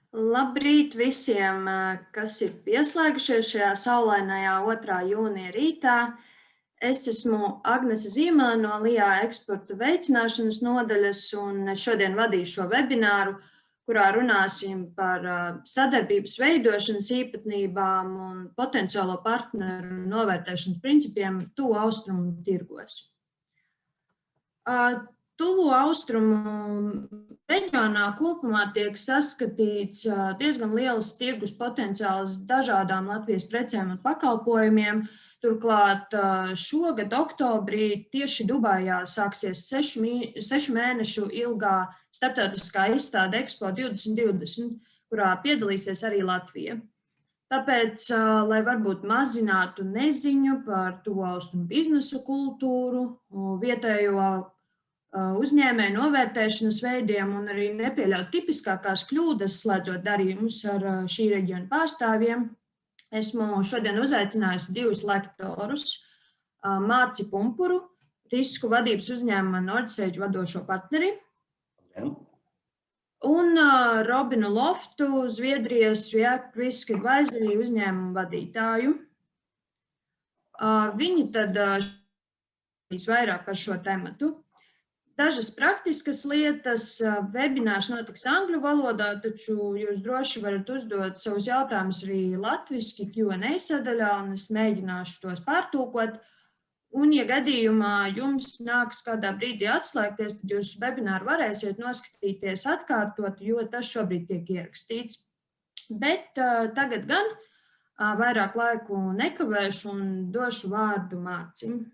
Labrīt visiem, kas ir pieslēgušies šajā saulainajā 2. jūnija rītā. Es esmu Agnese Zīmele no Eksporta veicināšanas nodaļas, un šodien vadīšu šo vebināru, kurā runāsim par sadarbības veidošanas īpatnībām un potenciālo partneru novērtēšanas principiem Tuvo Austrumu tirgos. Tuvo Austrumu reģionā kopumā tiek saskatīts diezgan liels tirgus potenciāls dažādām Latvijas precēm un pakalpojumiem. Turklāt šogad oktobrī tieši Dubajā sāksies 6 mēnešu ilgā starptautiskā izstāde Eksporta 2020, kurā piedalīsies arī Latvija. Tāpēc, lai varbūt mazinātu neziņu par Tuvo Austrumu biznesu kultūru, vietējo uzņēmēju novērtēšanas veidiem un arī nepieļaut tipiskākās kļūdas, slēdzot darījumus ar šī reģiona pārstāvjiem, esmu šodien uzaicinājusi divus lektorus - Mārci Pumpuru, risku vadības uzņēmuma Nordsage vadošo partneri, un Robinu Loftu, Zviedrijas Risk Advisory uzņēmuma vadītāju. Viņi tad vairāk par šo tematu. Dažas praktiskas lietas. Webinārs notiks angļu valodā, taču jūs droši varat uzdot savus jautājumus arī latviski Q&A sadaļā, un es mēģināšu tos pārtulkot. Un, ja gadījumā jums nāks kādā brīdī atslēgties, tad jūs webināru varēsiet noskatīties atkārtot, jo tas šobrīd tiek ierakstīts. Bet tagad gan vairāk laiku nekavēšu un došu vārdu Mārcim.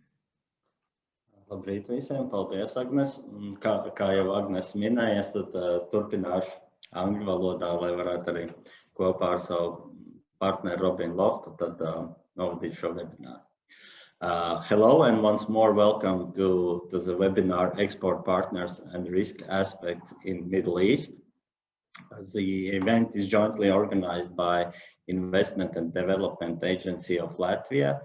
Labrīt visiem, paldies, Agnes. Kā jau Agnes minējas, tad turpināšu angļu valodā, lai varētu arī kopā ar savu partneru Robinu Loftu tad novadīt šo webināru. Hello and once more welcome to the webinar Export Partners and Risk Aspects in Middle East. The event is jointly organized by Investment and Development Agency of Latvia,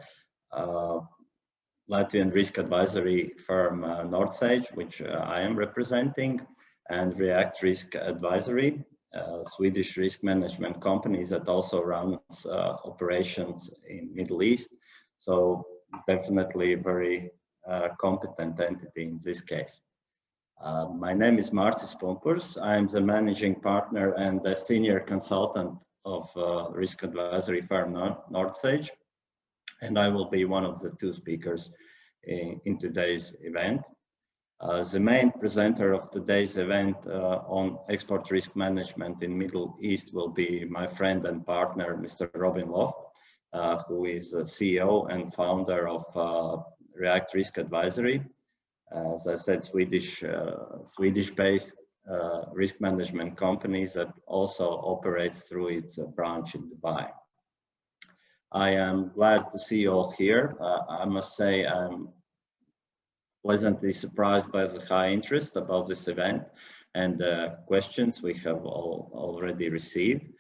Latvian risk advisory firm Nordsage, which I am representing, and React Risk Advisory, Swedish risk management company that also runs operations in Middle East. So definitely a very competent entity in this case. My name is Mārcis Pumpurs. I'm the managing partner and the senior consultant of risk advisory firm Nordsage. And I will be one of the two speakers in today's event. The main presenter of today's event on export risk management in Middle East will be my friend and partner, Mr. Robin Loft, who is the CEO and founder of React Risk Advisory. As I said, Swedish-based risk management company that also operates through its branch in Dubai. I am glad to see you all here. I must say I'm pleasantly surprised by the high interest about this event and the questions we have already received.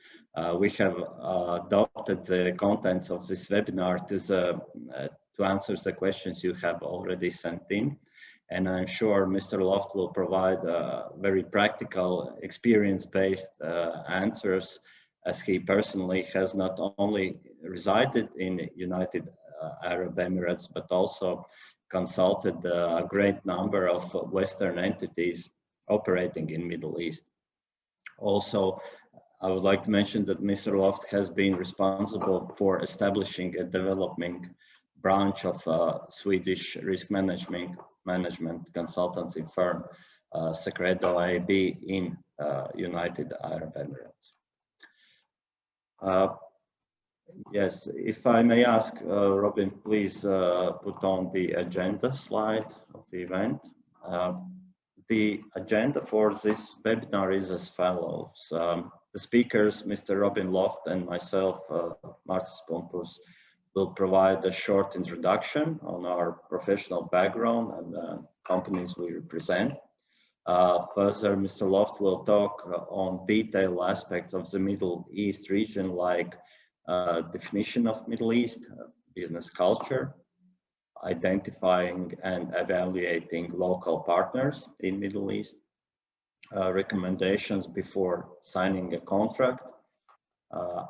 We have adopted the contents of this webinar to answer the questions you have already sent in. And I'm sure Mr. Loft will provide very practical, experience-based answers, as he personally has not only resided in United Arab Emirates, but also consulted a great number of Western entities operating in Middle East. Also, I would like to mention that Mr. Loft has been responsible for establishing a developing branch of Swedish risk management consultancy firm, Secredo AB in United Arab Emirates. Yes, if I may ask, Robin, please put on the agenda slide of the event. The agenda for this webinar is as follows. The speakers, Mr. Robin Loft and myself, Mārcis Pumpurs, will provide a short introduction on our professional background and companies we represent. Further, Mr. Loft will talk on detailed aspects of the Middle East region, like definition of Middle East, business culture, identifying and evaluating local partners in Middle East, recommendations before signing a contract.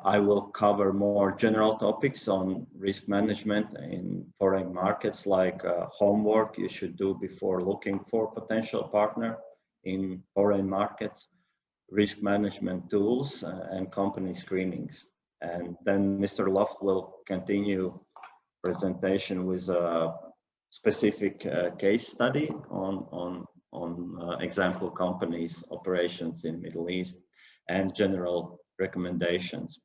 I will cover more general topics on risk management in foreign markets, like homework you should do before looking for potential partner in foreign markets, risk management tools, and company screenings. And then Mr. Loft will continue presentation with a specific case study on example companies' operations in Middle East and general recommendations.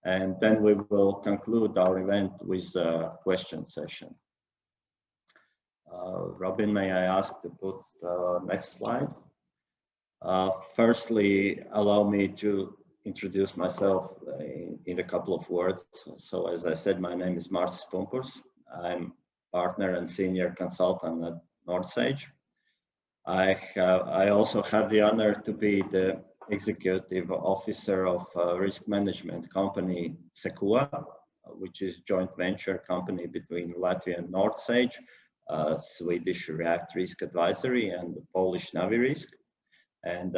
And then we will conclude our event with a question session. Robin, may I ask to put next slide? Firstly, allow me to introduce myself in a couple of words. So as I said, my name is Mārcis Pumpurs. I'm partner and senior consultant at Nordsage. I also have the honor to be the executive officer of a risk management company, Sekua, which is a joint venture company between Latvian Nordsage, Swedish React Risk Advisory, and the Polish Navi Risk. And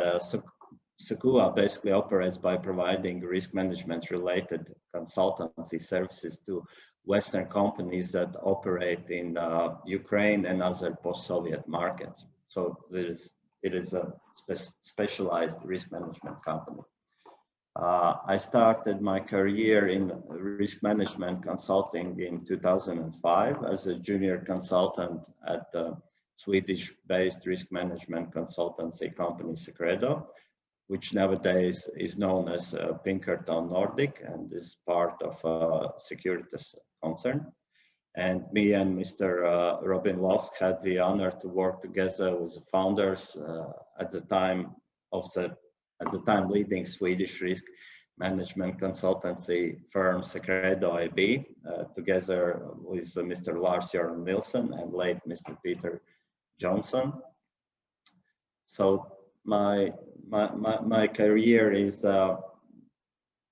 Sekua basically operates by providing risk management related consultancy services to Western companies that operate in Ukraine and other post-Soviet markets. So it is a specialized risk management company. I started my career in risk management consulting in 2005 as a junior consultant at the Swedish-based risk management consultancy company Secredo, which nowadays is known as Pinkerton Nordic and is part of Securitas concern. And me and Mr. Robin Loft had the honor to work together with the founders at the time leading Swedish risk management consultancy firm Secredo AB, together with Mr. Lars Göran Nilsson and late Mr. Peter Johnson. So my career is,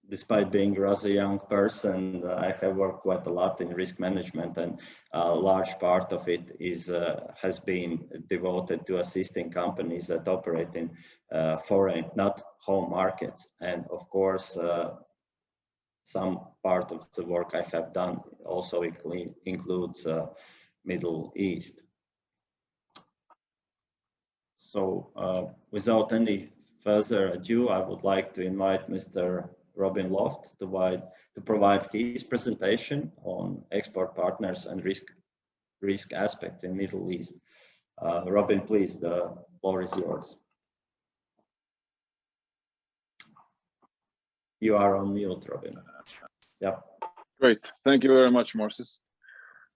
despite being a rather young person, I have worked quite a lot in risk management, and a large part of it has been devoted to assisting companies that operate in foreign, not home markets. And of course, some part of the work I have done also includes Middle East. So without any further ado, I would like to invite Mr. Robin Loft to provide his presentation on export partners and risk aspects in Middle East. Robin, please, the floor is yours. You are on mute, Robin. Yeah. Great. Thank you very much, Mārcis.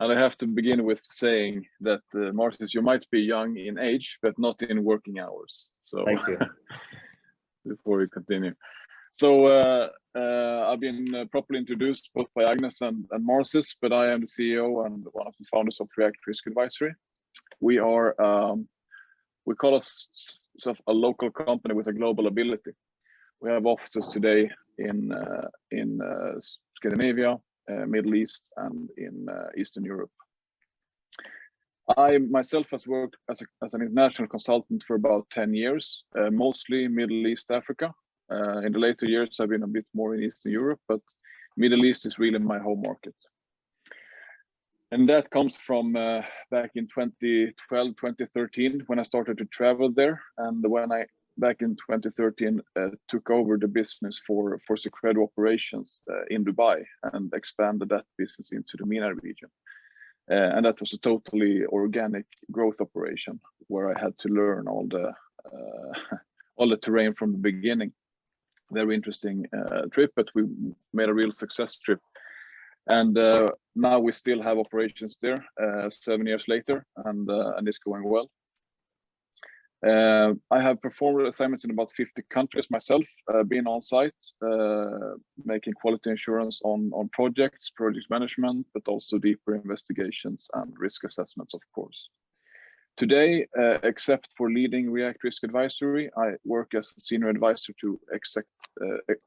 And I have to begin with saying that, Mārcis, you might be young in age, but not in working hours. So thank you. Before we continue. So I've been properly introduced both by Agnes and Mārcis, but I am the CEO and one of the founders of React Risk Advisory. We are, we call ourselves a local company with a global ability. We have offices today in Scandinavia, Middle East, and in Eastern Europe. I myself has worked as an international consultant for about 10 years, mostly Middle East, Africa. In the later years, I've been a bit more in Eastern Europe, but Middle East is really my home market. And that comes from back in 2012, 2013, when I started to travel there. And when I, back in 2013, took over the business for Secredo operations in Dubai and expanded that business into the MENA region. And that was a totally organic growth operation where I had to learn all the terrain from the beginning. Very interesting trip, but we made a real success trip. And now we still have operations there 7 years later, and it's going well. I have performed assignments in about 50 countries myself, being on site, making quality assurance on project management, but also deeper investigations and risk assessments, of course. Today, except for leading React Risk Advisory, I work as a senior advisor to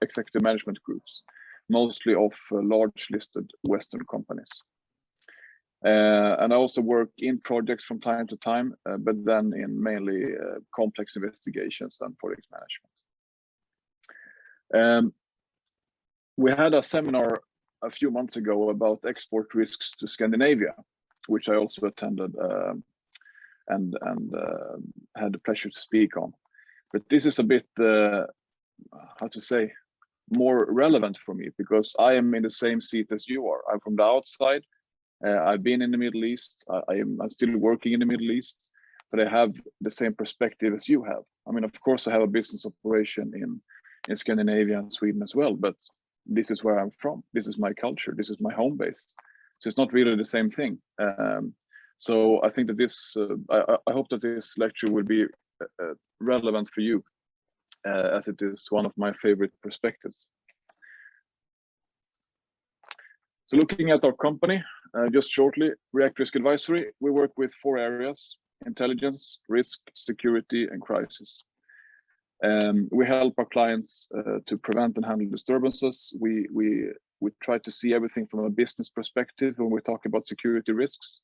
executive management groups, mostly of large listed Western companies. And I also work in projects from time to time, but then in mainly complex investigations and project management. We had a seminar a few months ago about export risks to Scandinavia, which I also attended and had the pleasure to speak on. But this is a bit, how to say, more relevant for me, because I am in the same seat as you are. I'm from the outside. I've been in the Middle East. I'm still working in the Middle East, but I have the same perspective as you have. I mean, of course, I have a business operation in Scandinavia and Sweden as well, but this is where I'm from. This is my culture. This is my home base. So it's not really the same thing. So I think that this, I hope that this lecture will be relevant for you, as it is one of my favorite perspectives. So looking at our company, just shortly, React Risk Advisory, we work with 4 areas: intelligence, risk, security, and crisis. We help our clients to prevent and handle disturbances. We try to see everything from a business perspective when we talk about security risks.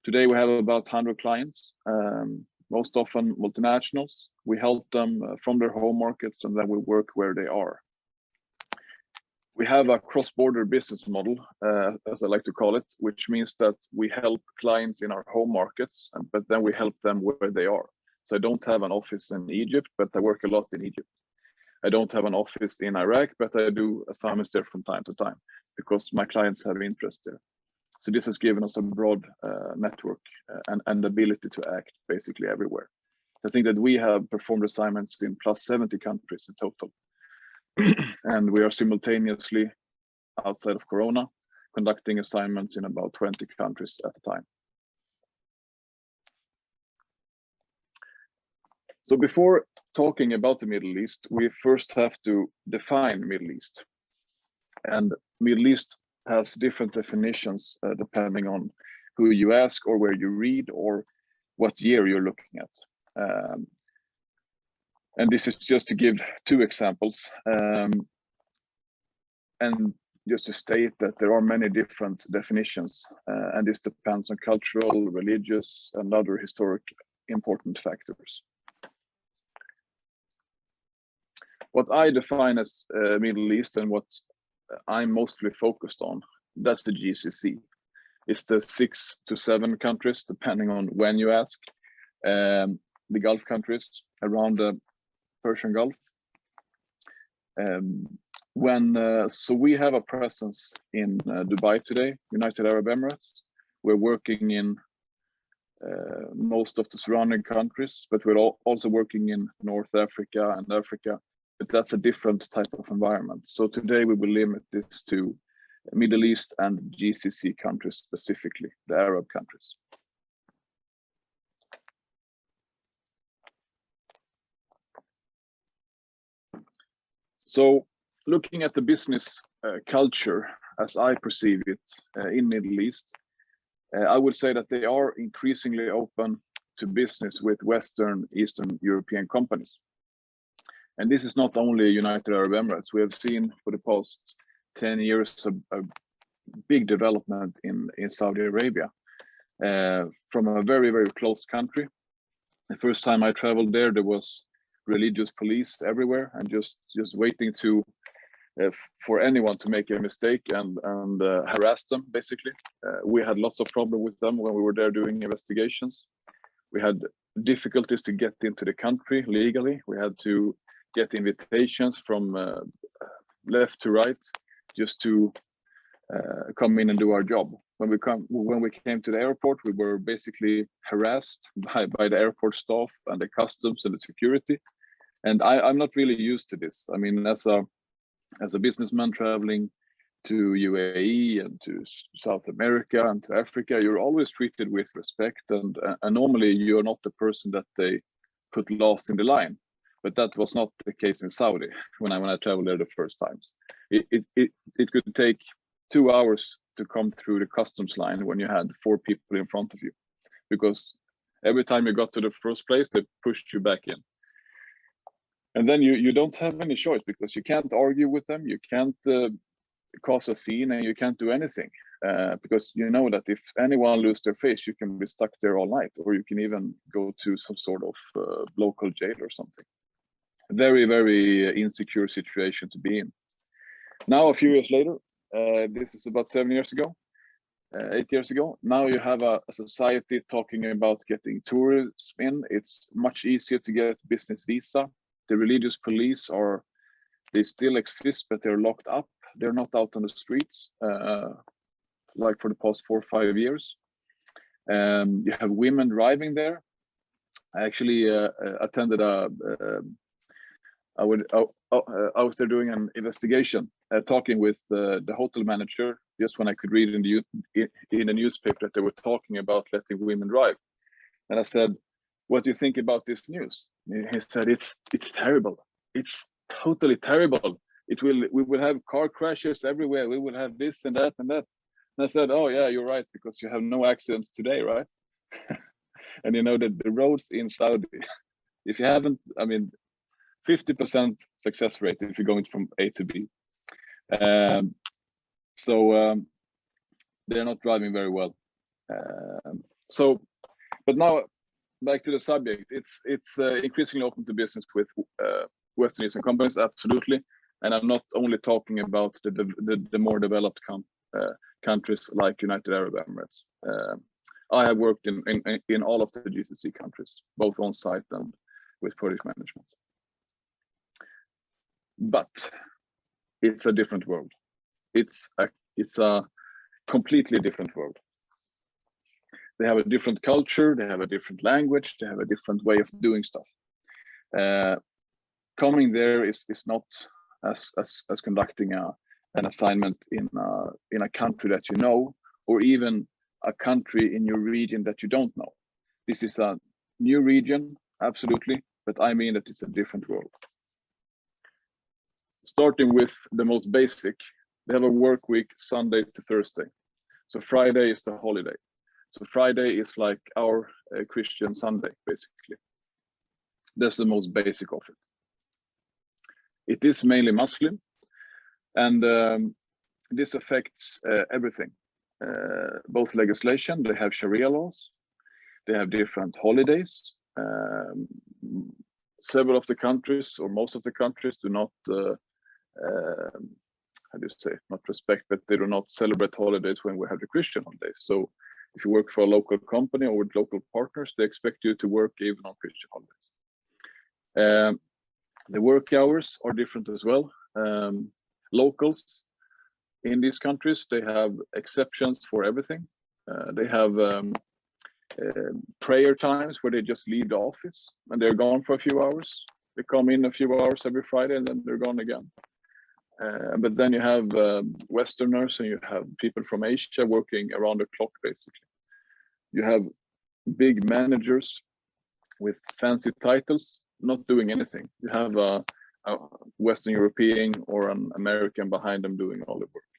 Today we have about 100 clients, most often multinationals. We help them from their home markets, and then we work where they are. We have a cross-border business model, as I like to call it, which means that we help clients in our home markets, but then we help them where they are. So I don't have an office in Egypt, but I work a lot in Egypt. I don't have an office in Iraq, but I do assignments there from time to time because my clients have interest there. So this has given us a broad network and ability to act basically everywhere. I think that we have performed assignments in plus 70 countries in total. And we are simultaneously, outside of Corona, conducting assignments in about 20 countries at a time. So before talking about the Middle East, we first have to define Middle East. And Middle East has different definitions depending on who you ask or where you read or what year you're looking at. And this is just to give 2 examples. And just to state that there are many different definitions, and this depends on cultural, religious, and other historic important factors. What I define as Middle East and what I'm mostly focused on, that's the GCC. It's the 6 to 7 countries, depending on when you ask. The Gulf countries around the Persian Gulf. So we have a presence in Dubai today, United Arab Emirates. We're working in most of the surrounding countries, but we're also working in North Africa and Africa, but that's a different type of environment. So today we will limit this to Middle East and GCC countries, specifically the Arab countries. So looking at the business culture as I perceive it in Middle East, I would say that they are increasingly open to business with Western Eastern European companies. And this is not only United Arab Emirates. We have seen for the past 10 years a big development in Saudi Arabia from a very, very closed country. The first time I traveled there was religious police everywhere and just waiting to for anyone to make a mistake and harass them, basically. We had lots of problems with them when we were there doing investigations. We had difficulties to get into the country legally. We had to get invitations from left to right just to come in and do our job. When we came to the airport, we were basically harassed by the airport staff and the customs and the security. And I'm not really used to this. I mean, as a businessman traveling to UAE and to South America and to Africa, you're always treated with respect, and normally you're not the person that they put last in the line. But that was not the case in Saudi when I traveled there the first times. It could take 2 hours to come through the customs line when you had 4 people in front of you, because every time you got to the first place, they pushed you back in. And then you don't have any choice, because you can't argue with them, you can't cause a scene, and you can't do anything. because you know that if anyone loses their fish, you can be stuck there all night, or you can even go to some sort of local jail or something. A very, very insecure situation to be in. Now, a few years later, this is about 7 years ago, 8 years ago. Now you have a society talking about getting tourists in. It's much easier to get business visa. The religious police they still exist, but they're locked up. They're not out on the streets like for the past 4 or 5 years. You have women driving there. I actually attended I was there doing an investigation, talking with the hotel manager just when I could read in the newspaper that they were talking about letting women drive. And I said, "What do you think about this news?" He said, "It's terrible. It's totally terrible. We will have car crashes everywhere. We will have this and that and that." And I said, "Oh yeah, you're right, because you have no accidents today, right?" And you know that the roads in Saudi, if you haven't, 50% success rate if you're going from A to B. They're not driving very well. But now back to the subject. It's increasingly open to business with Western Eastern companies, absolutely. And I'm not only talking about the more developed countries like United Arab Emirates. I have worked in all of the GCC countries, both on site and with project management. But it's a different world. It's a completely different world. They have a different culture. They have a different language. They have a different way of doing stuff. Coming there is not as conducting an assignment in a country that you know, or even a country in your region that you don't know. This is a new region, absolutely, but I mean that it's a different world. Starting with the most basic, they have a work week Sunday to Thursday. So Friday is the holiday. So Friday is like our Christian Sunday, basically. That's the most basic of it. It is mainly Muslim, and this affects everything. Both legislation, they have Sharia laws, they have different holidays. Several of the countries, or most of the countries, do not how do you say, not respect, but they do not celebrate holidays when we have the Christian holidays. So if you work for a local company or with local partners, they expect you to work even on Christian holidays. The work hours are different as well. Locals in these countries, they have exceptions for everything. They have prayer times where they just leave the office and they're gone for a few hours. They come in a few hours every Friday and then they're gone again. But then you have Westerners and you have people from Asia working around the clock, basically. You have big managers with fancy titles not doing anything. You have a Western European or an American behind them doing all the work.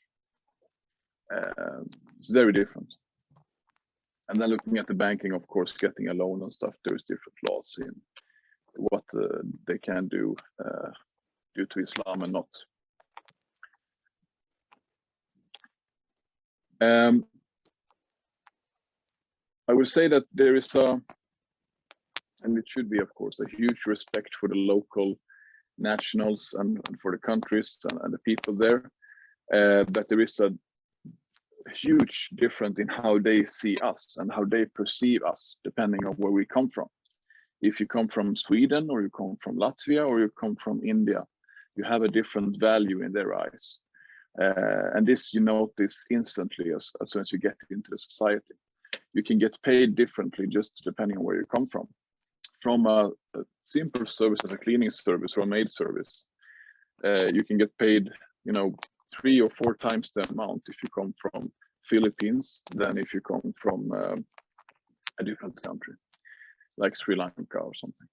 It's very different. And then looking at the banking, of course, getting a loan and stuff, there's different laws in what they can do due to Islam and not. I would say that there is and it should be, of course, a huge respect for the local nationals and for the countries and the people there. But there is a huge difference in how they see us and how they perceive us, depending on where we come from. If you come from Sweden, or you come from Latvia, or you come from India, you have a different value in their eyes. And this you notice instantly as soon as you get into the society. You can get paid differently just depending on where you come from. From a simple service as a cleaning service or a maid service, you can get paid, 3 or 4 times the amount if you come from Philippines than if you come from a different country, like Sri Lanka or something.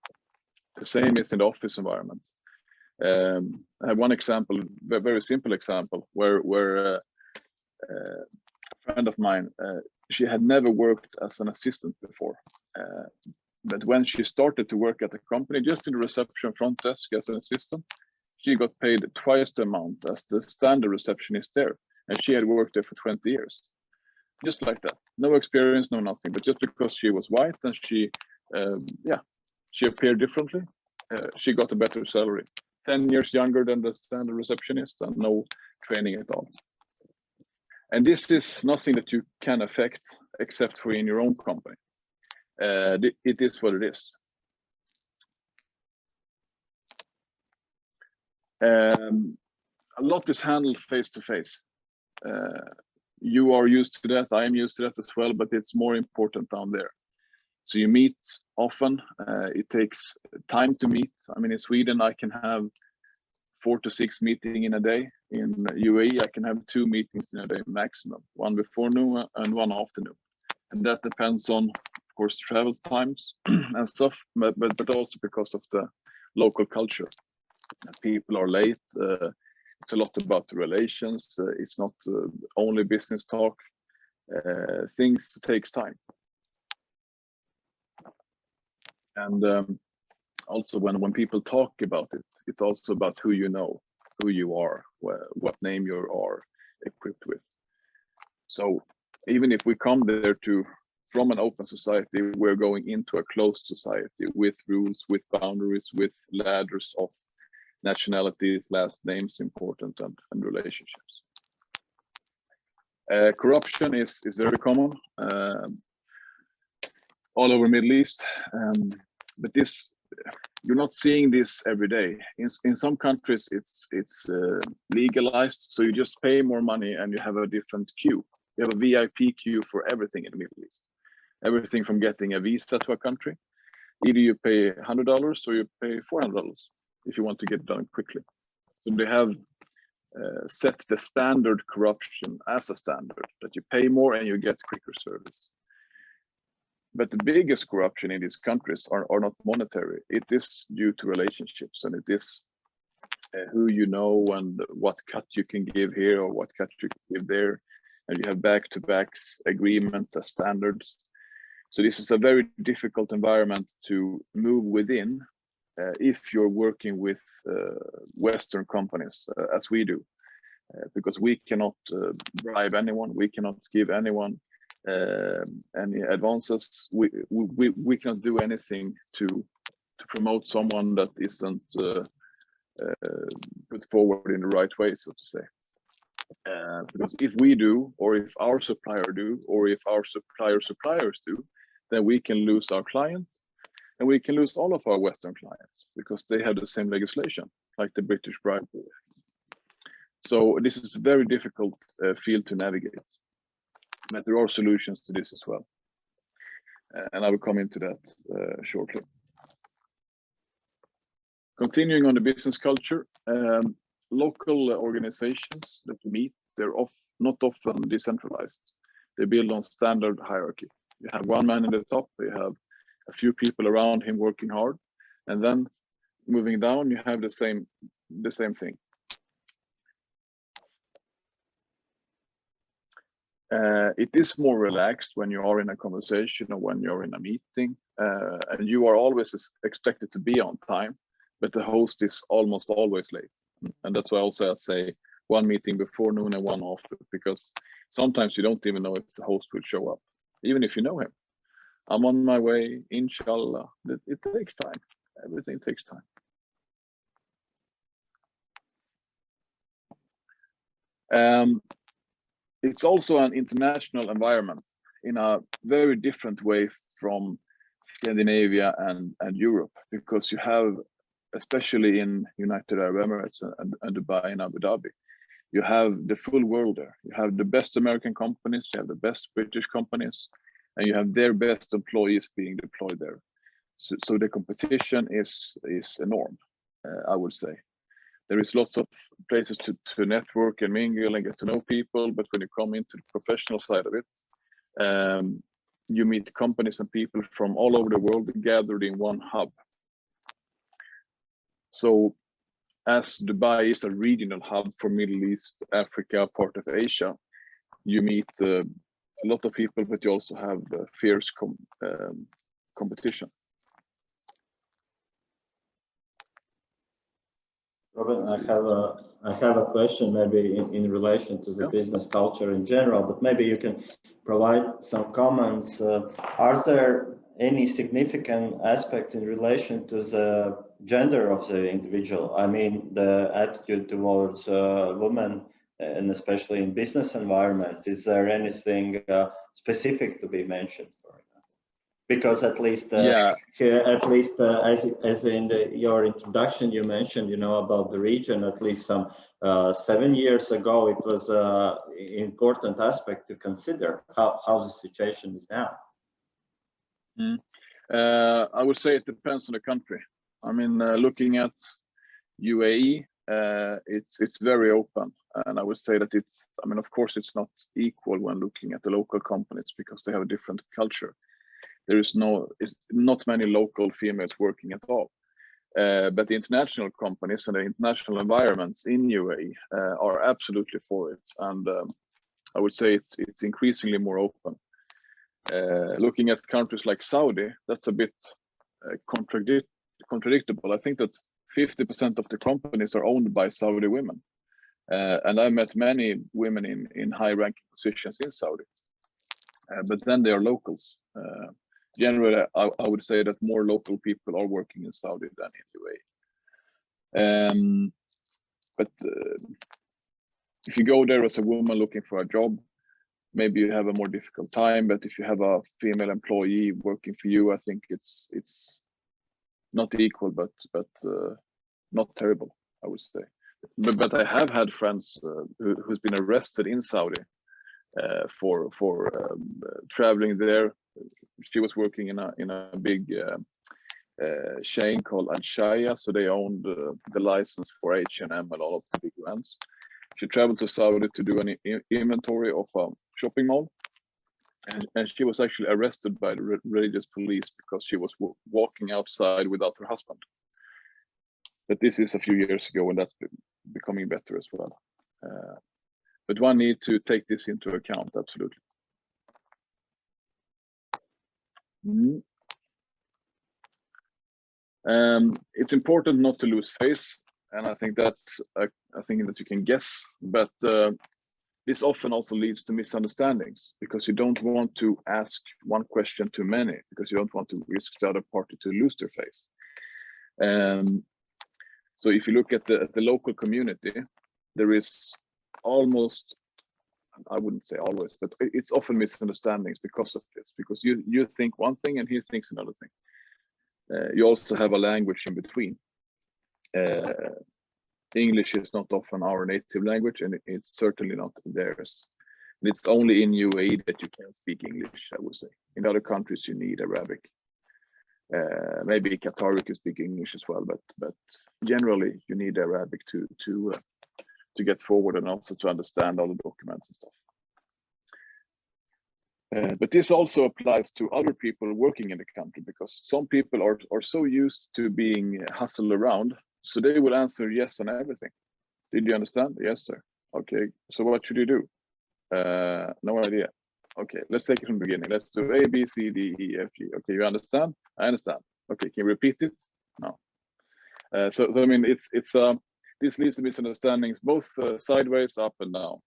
The same is in the office environment. I have one example, a very simple example, where a friend of mine, she had never worked as an assistant before. But when she started to work at the company, just in the reception front desk as an assistant, she got paid twice the amount as the standard receptionist there. And she had worked there for 20 years. just like that. No experience, no nothing. But just because she was white and she appeared differently, she got a better salary. 10 years younger than the standard receptionist and no training at all. And this is nothing that you can affect except for in your own company. It is what it is. A lot is handled face to face. You are used to that. I am used to that as well, but it's more important down there. So you meet often. It takes time to meet. I mean, in Sweden, I can have 4 to 6 meetings in a day. In UAE, I can have 2 meetings in a day maximum, one before noon and one afternoon. And that depends on, of course, travel times and stuff, but also because of the local culture. People are late. It's a lot about the relations. It's not only business talk. Things takes time. And also when people talk about it, it's also about who you know, who you are, what name you are equipped with. So even if we come there from an open society, we're going into a closed society with rules, with boundaries, with ladders of nationalities, last names important, and relationships. Corruption is very common all over Middle East, but this, you're not seeing this every day. In some countries it's legalized, so you just pay more money and you have a different queue. You have a VIP queue for everything in the Middle East. Everything from getting a visa to a country. Either you pay $100 or you pay $400 if you want to get it done quickly. So they have set the standard corruption as a standard, that you pay more and you get quicker service. But the biggest corruption in these countries are not monetary. It is due to relationships, and it is who you know and what cut you can give here or what cut you can give there. And you have back-to-backs agreements as standards. So this is a very difficult environment to move within if you're working with Western companies, as we do, because we cannot bribe anyone, we cannot give anyone any advances. We cannot do anything to promote someone that isn't put forward in the right way, so to say. Because if we do, or if our supplier do, or if our suppliers do, then we can lose our client, and we can lose all of our Western clients because they have the same legislation, like the British bribe. So this is a very difficult field to navigate, but there are solutions to this as well. And I will come into that shortly. Continuing on the business culture, local organizations that you meet, they're not often decentralized. They build on standard hierarchy. You have one man in the top, you have a few people around him working hard, and then moving down, you have the same thing. It is more relaxed when you are in a conversation or when you're in a meeting, and you are always expected to be on time, but the host is almost always late. And that's why also I say one meeting before noon and one after, because sometimes you don't even know if the host will show up, even if you know him. I'm on my way, inshallah. It takes time. Everything takes time. It's also an international environment in a very different way from Scandinavia and Europe, because you have, especially in United Arab Emirates and Dubai and Abu Dhabi, you have the full world there. You have the best American companies, you have the best British companies, and you have their best employees being deployed there. So the competition is enormous, I would say. There is lots of places to network and mingle and get to know people, but when you come into the professional side of it, you meet companies and people from all over the world gathered in one hub. So as Dubai is a regional hub for Middle East, Africa, part of Asia, you meet a lot of people, but you also have fierce competition. Robin, I have a question maybe in relation to the business culture in general, but maybe you can provide some comments. Are there any significant aspects in relation to the gender of the individual? I mean, the attitude towards women, and especially in business environment. Is there anything specific to be mentioned? Because at least, as in your introduction, you mentioned, about the region. At least some 7 years ago, it was an important aspect to consider how the situation is now. I would say it depends on the country. I mean, looking at UAE, it's very open, and I would say that it's. I mean, of course, it's not equal when looking at the local companies because they have a different culture. There is not many local females working at all. But the international companies and the international environments in UAE are absolutely for it. And I would say it's increasingly more open. Looking at countries like Saudi, that's a bit contradictable. I think that 50% of the companies are owned by Saudi women. And I met many women in high-ranking positions in Saudi. But then they are locals. Generally, I would say that more local people are working in Saudi than in UAE. But if you go there as a woman looking for a job, maybe you have a more difficult time. But if you have a female employee working for you, I think it's not equal, but not terrible, I would say. But I have had friends who's been arrested in Saudi for traveling there. She was working in a big chain called Al-Shaya, so they owned the license for H&M and all of the big brands. She traveled to Saudi to do an inventory of a shopping mall, and she was actually arrested by the religious police because she was walking outside without her husband. But this is a few years ago, and that's becoming better as well. But one needs to take this into account, absolutely. It's important not to lose face, and I think that's a thing that you can guess, but this often also leads to misunderstandings because you don't want to ask one question too many because you don't want to risk the other party to lose their face. So if you look at the local community, there is almost, I wouldn't say always, but it's often misunderstandings because of this, because you think one thing and he thinks another thing. You also have a language in between. English is not often our native language, and it's certainly not theirs. And it's only in UAE that you can speak English, I would say. In other countries, you need Arabic. Maybe Qatar you can speak English as well, but generally you need Arabic to get forward and also to understand all the documents and stuff. But this also applies to other people working in the country, because some people are so used to being hustled around, so they will answer yes on everything. Did you understand? Yes, sir. Okay, so what should you do? No idea. Okay, let's take it from the beginning. Let's do A, B, C, D, E, F, G. Okay, you understand? I understand. Okay, can you repeat it? No. So I mean, this leads to misunderstandings both sideways, up and down.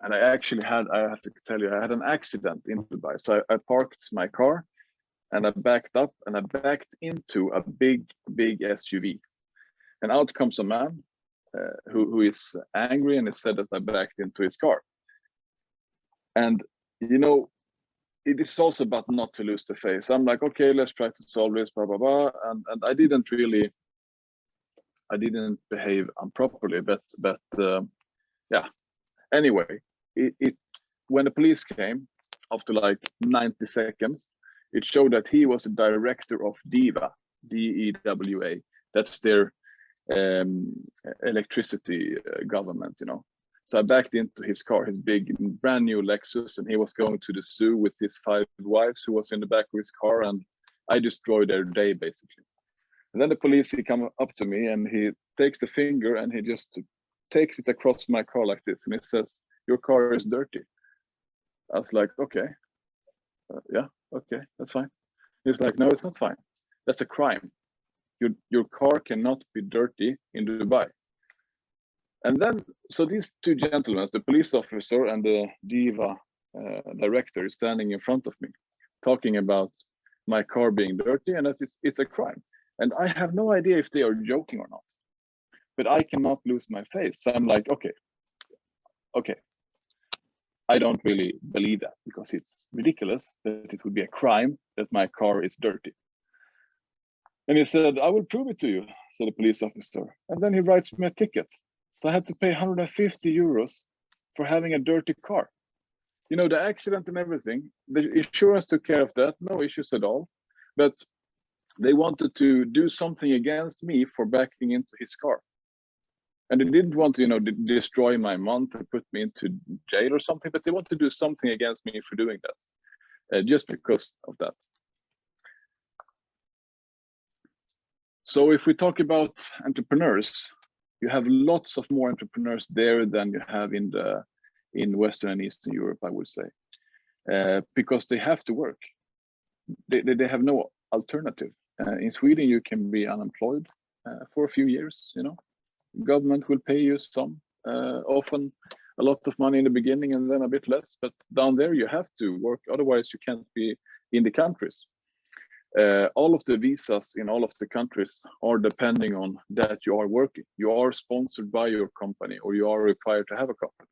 And I actually I have to tell you, I had an accident in Dubai. So I parked my car and I backed up and I backed into a big SUV. And out comes a man who is angry, and he said that I backed into his car. And, you know, it is also about not to lose the face. I'm like, okay, let's try to solve this, blah, blah, blah. And I didn't behave improperly, but yeah. Anyway, when the police came after like 90 seconds, it showed that he was a director of DEWA, D-E-W-A. That's their electricity government, you know. So I backed into his car, his big brand new Lexus, and he was going to the zoo with his 5 wives who was in the back of his car, and I destroyed their day basically. And then the police, he come up to me and he takes the finger and he just takes it across my car like this, and he says, "Your car is dirty." I was like, okay, yeah, okay, that's fine. He's like, "No, it's not fine." That's a crime. Your car cannot be dirty in Dubai. And then, so these two gentlemen, the police officer and the diva director, is standing in front of me, talking about my car being dirty, and that it's a crime. And I have no idea if they are joking or not, but I cannot lose my face. So I'm like, okay, I don't really believe that, because it's ridiculous that it would be a crime that my car is dirty. And he said, I will prove it to you, said the police officer. And then he writes me a ticket. So I had to pay 150 euros for having a dirty car. You know, the accident and everything, the insurance took care of that, no issues at all. But they wanted to do something against me for backing into his car. And they didn't want to, you know, destroy my month and put me into jail or something, but they want to do something against me for doing that, just because of that. So if we talk about entrepreneurs, you have lots of more entrepreneurs there than you have in Western and Eastern Europe, I would say, because they have to work. They have no alternative. In Sweden, you can be unemployed for a few years, you know. Government will pay you some, often a lot of money in the beginning and then a bit less, but down there you have to work, otherwise you can't be in the countries. All of the visas in all of the countries are depending on that you are working. You are sponsored by your company, or you are required to have a company.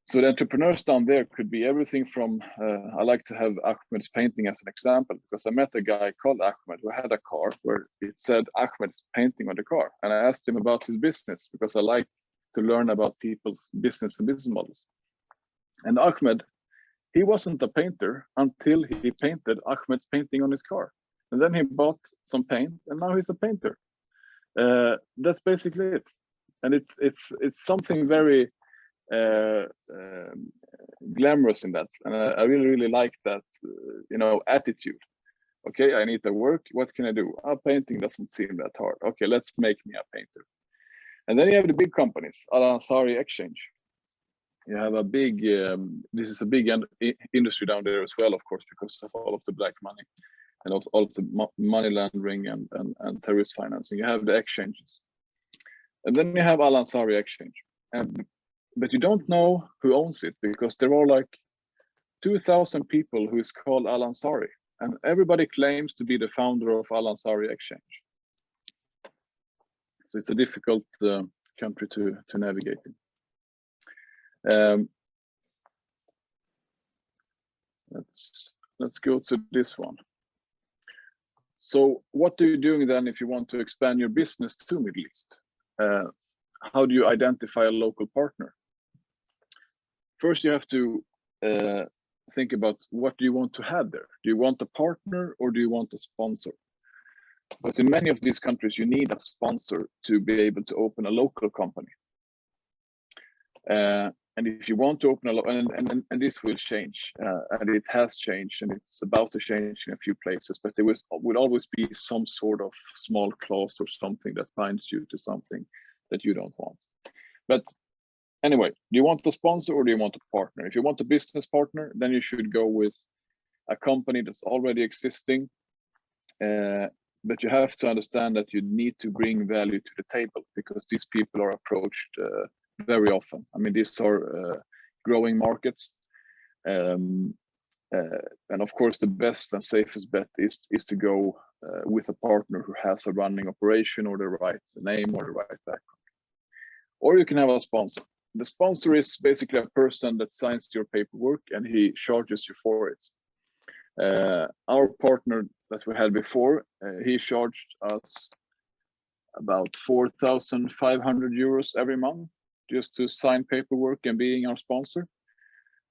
So the entrepreneurs down there could be everything from, I like to have Ahmed's painting as an example, because I met a guy called Ahmed who had a car where it said Ahmed's painting on the car. And I asked him about his business, because I like to learn about people's business and business models. And Ahmed, he wasn't a painter until he painted Ahmed's painting on his car. And then he bought some paint, and now he's a painter. That's basically it. And it's something very glamorous in that, and I really like that, you know, attitude. Okay, I need to work. What can I do? Painting doesn't seem that hard. Okay, let's make me a painter. And then you have the big companies, Al Ansari Exchange. You have a big, this is a big industry down there as well, of course, because of all of the black money and all of the money laundering and terrorist financing. You have the exchanges, and then you have Al Ansari Exchange, but you don't know who owns it, because there are like 2,000 people who is called Al Ansari, and everybody claims to be the founder of Al Ansari Exchange. So it's a difficult country to navigate in. Let's go to this one. So what are you doing then if you want to expand your business to Middle East? How do you identify a local partner? First, you have to think about, what do you want to have there? Do you want a partner or do you want a sponsor? Because in many of these countries, you need a sponsor to be able to open a local company. And if you want to open and this will change, and it has changed, and it's about to change in a few places, but there would always be some sort of small clause or something that binds you to something that you don't want. But anyway, do you want a sponsor or do you want a partner? If you want a business partner, then you should go with a company that's already existing. But you have to understand that you need to bring value to the table, because these people are approached very often. I mean, these are growing markets. And of course, the best and safest bet is to go with a partner who has a running operation or the right name or the right background. Or you can have a sponsor. The sponsor is basically a person that signs your paperwork and he charges you for it. Our partner that we had before, he charged us about 4,500 euros every month just to sign paperwork and being our sponsor.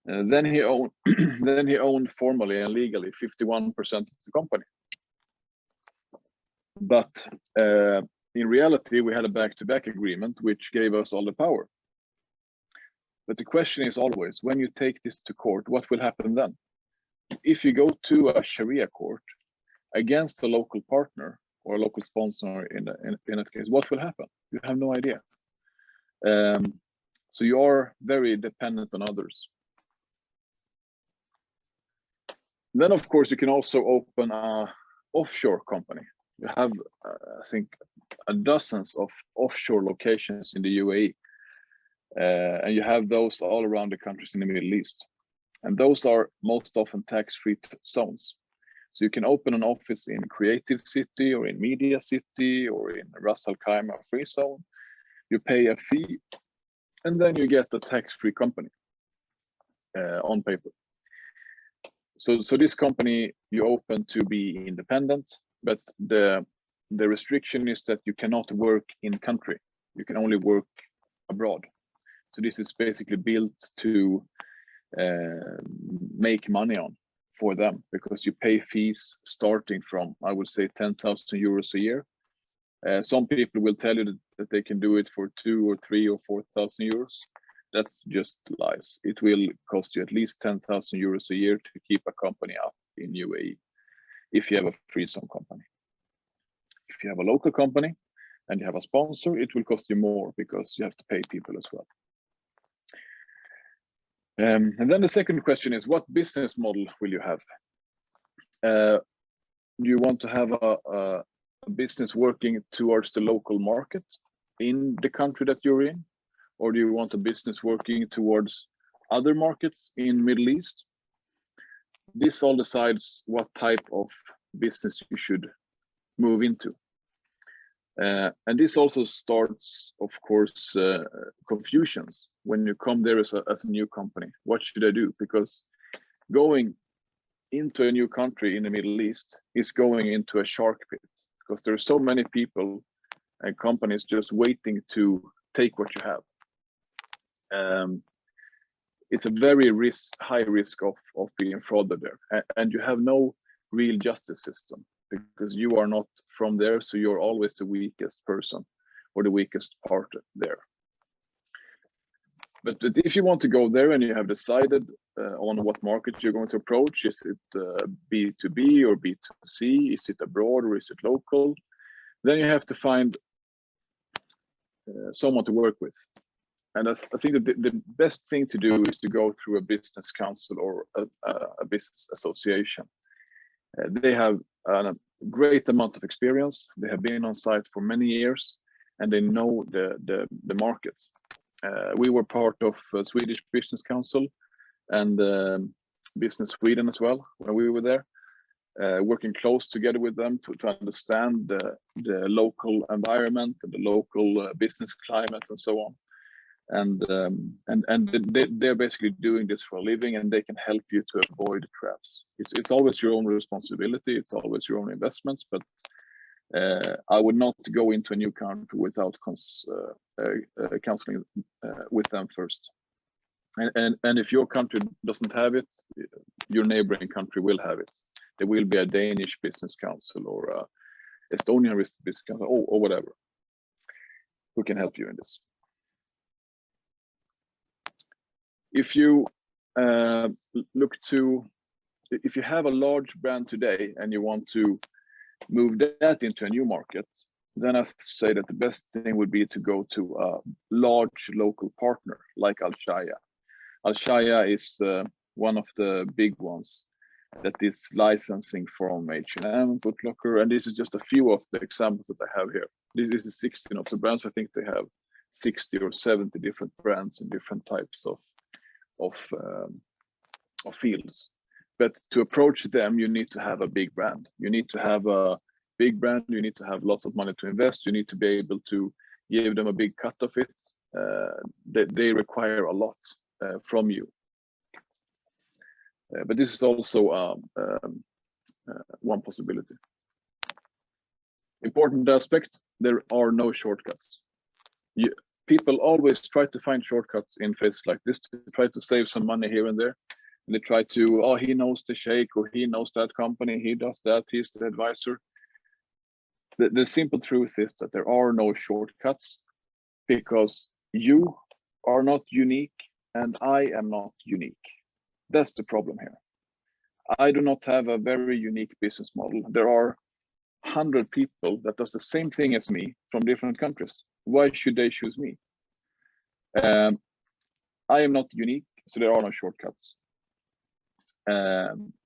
Then he owned formally and legally 51% of the company. But in reality, we had a back-to-back agreement which gave us all the power. But the question is always, when you take this to court, what will happen then? If you go to a Sharia court against a local partner or a local sponsor in that case, what will happen? You have no idea. So you are very dependent on others. Then, of course, you can also open a offshore company, you have I think dozens of offshore locations in the UAE, and you have those all around the countries in the Middle East, and those are most often tax-free zones. So you can open an office in Creative City or in Media City or in Ras Al Khaimah Free Zone. You pay a fee, and then you get a tax-free company on paper. So this company you open to be independent, but the restriction is that you cannot work in country. You can only work abroad. So this is basically built to make money on for them, because you pay fees starting from, I would say, 10,000 euros a year. Some people will tell you that they can do it for 2 or 3 or 4,000 euros. That's just lies. It will cost you at least 10,000 euros a year to keep a company up in UAE if you have a free zone company. If you have a local company and you have a sponsor, it will cost you more because you have to pay people as well. And then the second question is, what business model will you have? Do you want to have a business working towards the local market in the country that you're in? Or do you want a business working towards other markets in Middle East? This all decides what type of business you should move into. And this also starts, of course, confusions when you come there as a new company. What should I do? Because going into a new country in the Middle East is going into a shark pit, because there are so many people and companies just waiting to take what you have. It's a very high risk of being frauded there, and you have no real justice system because you are not from there, so you're always the weakest person or the weakest part there. But if you want to go there and you have decided on what market you're going to approach, is it B2B or B2C, is it abroad or is it local, then you have to find someone to work with. And I think that the best thing to do is to go through a business council or a business association. They have a great amount of experience. They have been on site for many years, and they know the market. We were part of Swedish Business Council and Business Sweden as well when we were there, working close together with them to understand the local environment and the local business climate and so on. And they're basically doing this for a living, and they can help you to avoid traps. It's always your own responsibility. It's always your own investments, but I would not go into a new country without counseling with them first. And if your country doesn't have it, your neighboring country will have it. There will be a Danish business council or a Estonian business council or whatever who can help you in this. If you if you have a large brand today and you want to move that into a new market, then I say that the best thing would be to go to a large local partner like Al-Shaya. Al-Shaya is one of the big ones that is licensing from H&M, Foot Locker, and this is just a few of the examples that I have here. This is 16 of the brands. I think they have 60 or 70 different brands in different types of fields. But to approach them, you need to have a big brand. You need to have a big brand. You need to have lots of money to invest. You need to be able to give them a big cut of it. They require a lot from you. But this is also one possibility. Important aspect, there are no shortcuts. People always try to find shortcuts in phases like this to try to save some money here and there. And they try to, oh, he knows the sheikh, or he knows that company, he does that, he's the advisor. The simple truth is that there are no shortcuts, because you are not unique and I am not unique. That's the problem here. I do not have a very unique business model. There are 100 people that does the same thing as me from different countries. Why should they choose me? I am not unique, so there are no shortcuts.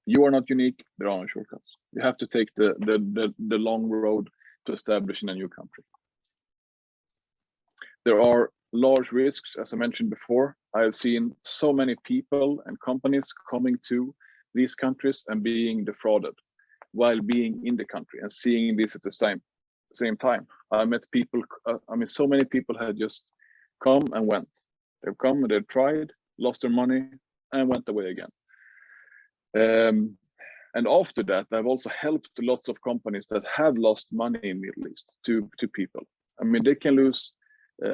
You are not unique. There are no shortcuts. You have to take the long road to establishing a new country. There are large risks, as I mentioned before. I have seen so many people and companies coming to these countries and being defrauded while being in the country and seeing this at the same time. I met people, so many people had just come and went. They've come and they've tried, lost their money, and went away again. And after that, I've also helped lots of companies that have lost money in Middle East to people. They can lose,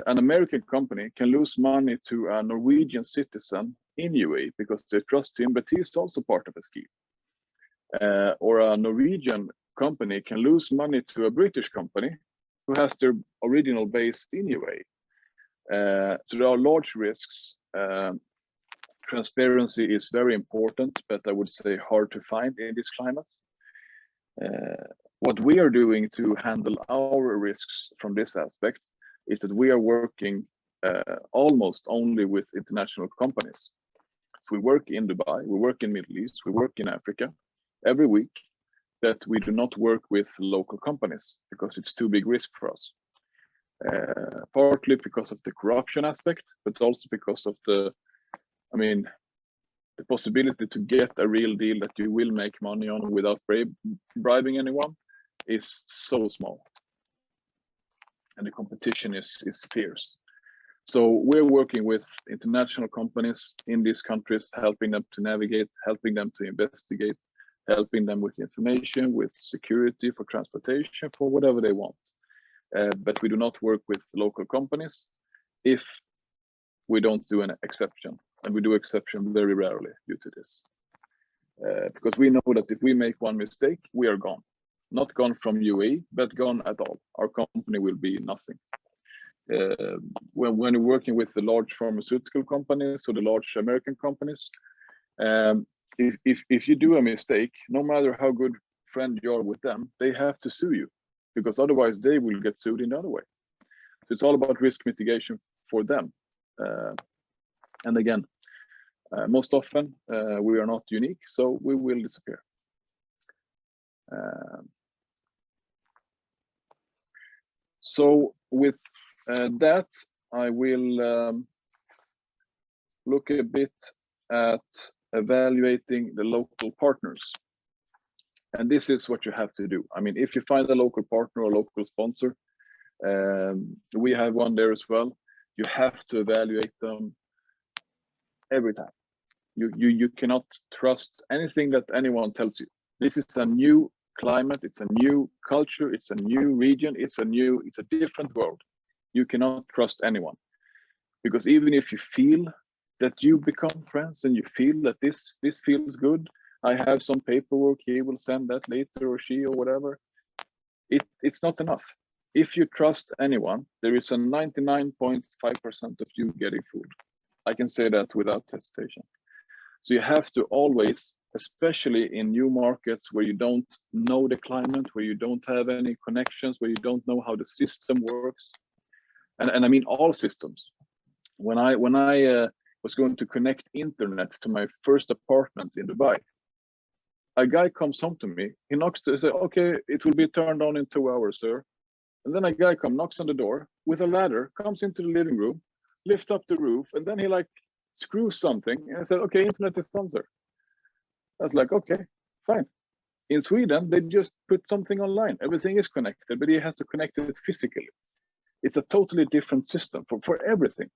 an American company can lose money to a Norwegian citizen in UAE because they trust him, but he's also part of a scheme. Or a Norwegian company can lose money to a British company who has their original base in UAE. So there are large risks. Transparency is very important, but I would say hard to find in this climate. What we are doing to handle our risks from this aspect is that we are working almost only with international companies. We work in Dubai, we work in Middle East, we work in Africa every week, that we do not work with local companies because it's too big risk for us. Partly because of the corruption aspect, but also because of the possibility to get a real deal that you will make money on without bribing anyone is so small. And the competition is fierce. So we're working with international companies in these countries, helping them to navigate, helping them to investigate, helping them with information, with security, for transportation, for whatever they want. But we do not work with local companies if we don't do an exception. And we do exception very rarely due to this. Because we know that if we make one mistake, we are gone. Not gone from UAE, but gone at all. Our company will be nothing. When you're working with the large pharmaceutical companies or the large American companies, if you do a mistake, no matter how good friend you are with them, they have to sue you, because otherwise they will get sued in the other way. So it's all about risk mitigation for them. And again, most often we are not unique, so we will disappear. So with that, I will look a bit at evaluating the local partners. And this is what you have to do. If you find a local partner or local sponsor, we have one there as well. You have to evaluate them every time. You cannot trust anything that anyone tells you. This is a new climate, it's a new culture, it's a new region, it's a different world. You cannot trust anyone, because even if you feel that you become friends and you feel that this feels good, I have some paperwork, he will send that later, or she, or whatever, it's not enough. If you trust anyone, there is a 99.5% of you getting fooled. I can say that without hesitation. So you have to always, especially in new markets where you don't know the climate, where you don't have any connections, where you don't know how the system works, and I mean all systems. When I was going to connect internet to my first apartment in Dubai, a guy comes home to me, he knocks to say, okay, it will be turned on in 2 hours, sir. And then a guy knocks on the door with a ladder, comes into the living room, lifts up the roof, and then he screws something and said, okay, internet is on, sir. I was like, okay, fine. In Sweden, they just put something online. Everything is connected, but he has to connect it physically. It's a totally different system for everything.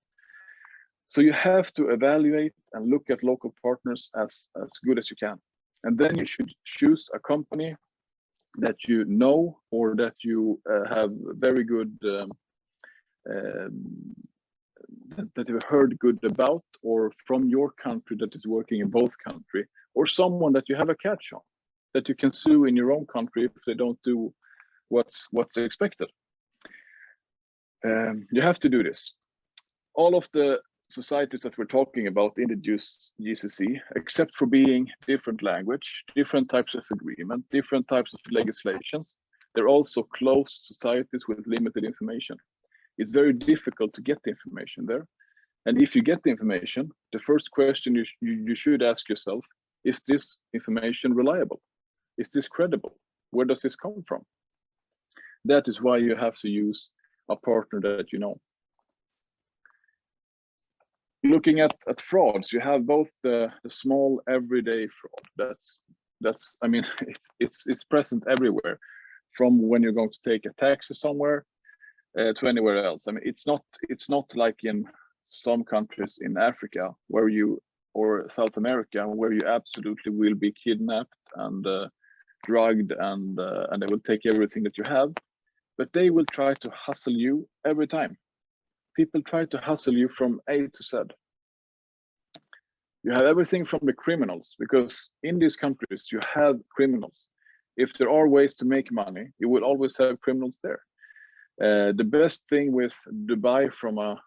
So you have to evaluate and look at local partners as good as you can. And then you should choose a company that you know, or that you have very good, that you've heard good about, or from your country that is working in both countries, or someone that you have a catch on, that you can sue in your own country if they don't do what's expected. You have to do this. All of the societies that we're talking about in the GCC, except for being different language, different types of agreement, different types of legislations, they're also closed societies with limited information. It's very difficult to get the information there. And if you get the information, the first question you should ask yourself Is this information reliable? Is this credible? Where does this come from? That is why you have to use a partner that you know. Looking at frauds, you have both the small everyday fraud. That's I mean, it's present everywhere, from when you're going to take a taxi somewhere to anywhere else. I mean, it's not like in some countries in Africa where you, or South America, where you absolutely will be kidnapped and drugged and they will take everything that you have, but they will try to hustle you every time. People try to hustle you from A to Z. You have everything from the criminals, because in these countries you have criminals. If there are ways to make money, you will always have criminals there. The best thing with Dubai from a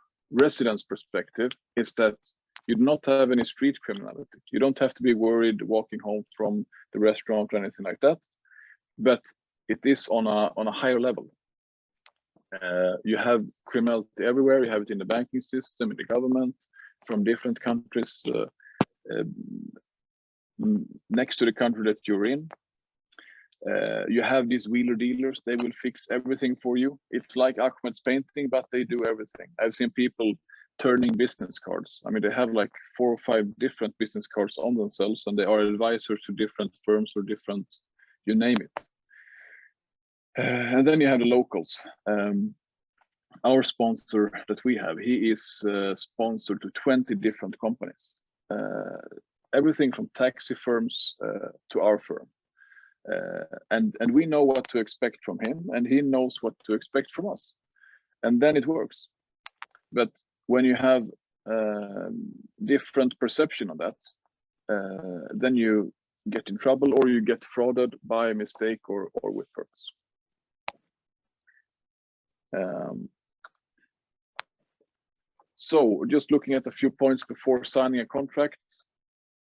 residence perspective is that you do not have any street criminality. You don't have to be worried walking home from the restaurant or anything like that, but it is on a higher level. You have criminality everywhere. You have it in the banking system, in the government, from different countries next to the country that you're in. You have these wheeler dealers. They will fix everything for you. It's like Ahmed's painting, but they do everything. I've seen people turning business cards. I mean, they have like 4 or 5 different business cards on themselves, and they are advisors to different firms or different, you name it. And then you have the locals. Our sponsor that we have, he is sponsored to 20 different companies. Everything from taxi firms to our firm. And we know what to expect from him, and he knows what to expect from us. And then it works. But when you have different perception of that, then you get in trouble, or you get frauded by mistake or with purpose. So just looking at a few points before signing a contract,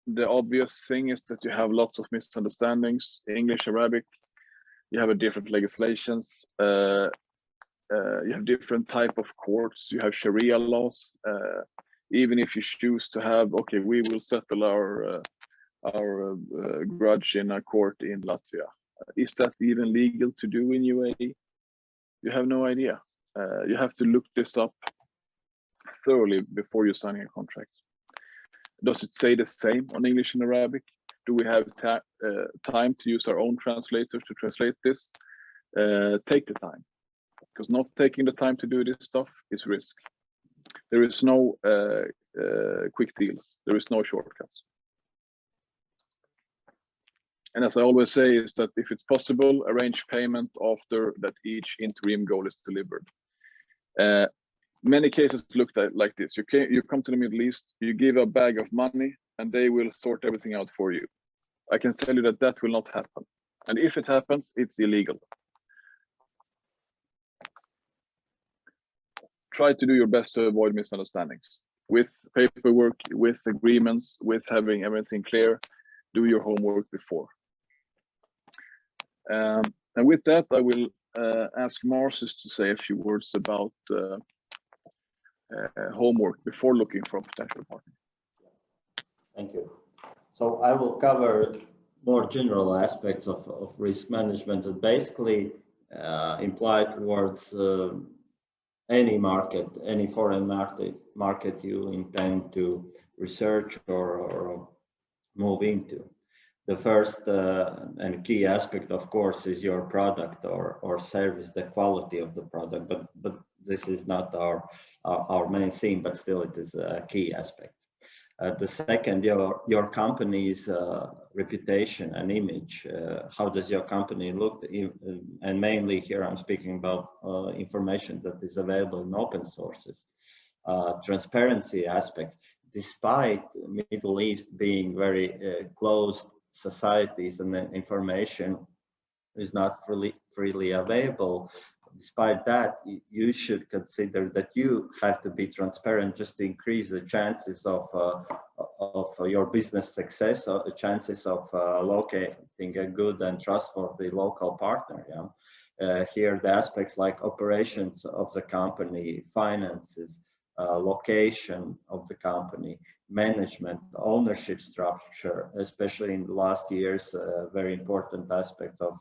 the obvious thing is that you have lots of misunderstandings. English, Arabic, you have a different legislations. You have different type of courts. You have Sharia laws. Even if you choose to have, okay, we will settle our grudge in a court in Latvia. Is that even legal to do in UAE? You have no idea. You have to look this up thoroughly before you're signing a contract. Does it say the same on English and Arabic? Do we have time to use our own translators to translate this? Take the time, because not taking the time to do this stuff is risk. There is no quick deals. There is no shortcuts. And as I always say, is that if it's possible, arrange payment after that each interim goal is delivered. Many cases look like this. You come to the Middle East, you give a bag of money, and they will sort everything out for you. I can tell you that that will not happen. And if it happens, it's illegal. Try to do your best to avoid misunderstandings. With paperwork, with agreements, with having everything clear, do your homework before. And with that, I will ask Marcus to say a few words about homework before looking for a potential partner. Thank you. So I will cover more general aspects of risk management that basically imply towards any market, any foreign market you intend to research or move into. The first and key aspect, of course, is your product or service, the quality of the product. But this is not our main theme, but still it is a key aspect. The second, your company's reputation and image. How does your company look? And mainly here I'm speaking about information that is available in open sources. Transparency aspects. Despite Middle East being very closed societies and the information is not freely available, despite that, you should consider that you have to be transparent just to increase the chances of your business success, or the chances of locating a good and trustworthy local partner. Yeah? Here, the aspects like operations of the company, finances, location of the company, management, ownership structure, especially in the last years, very important aspects of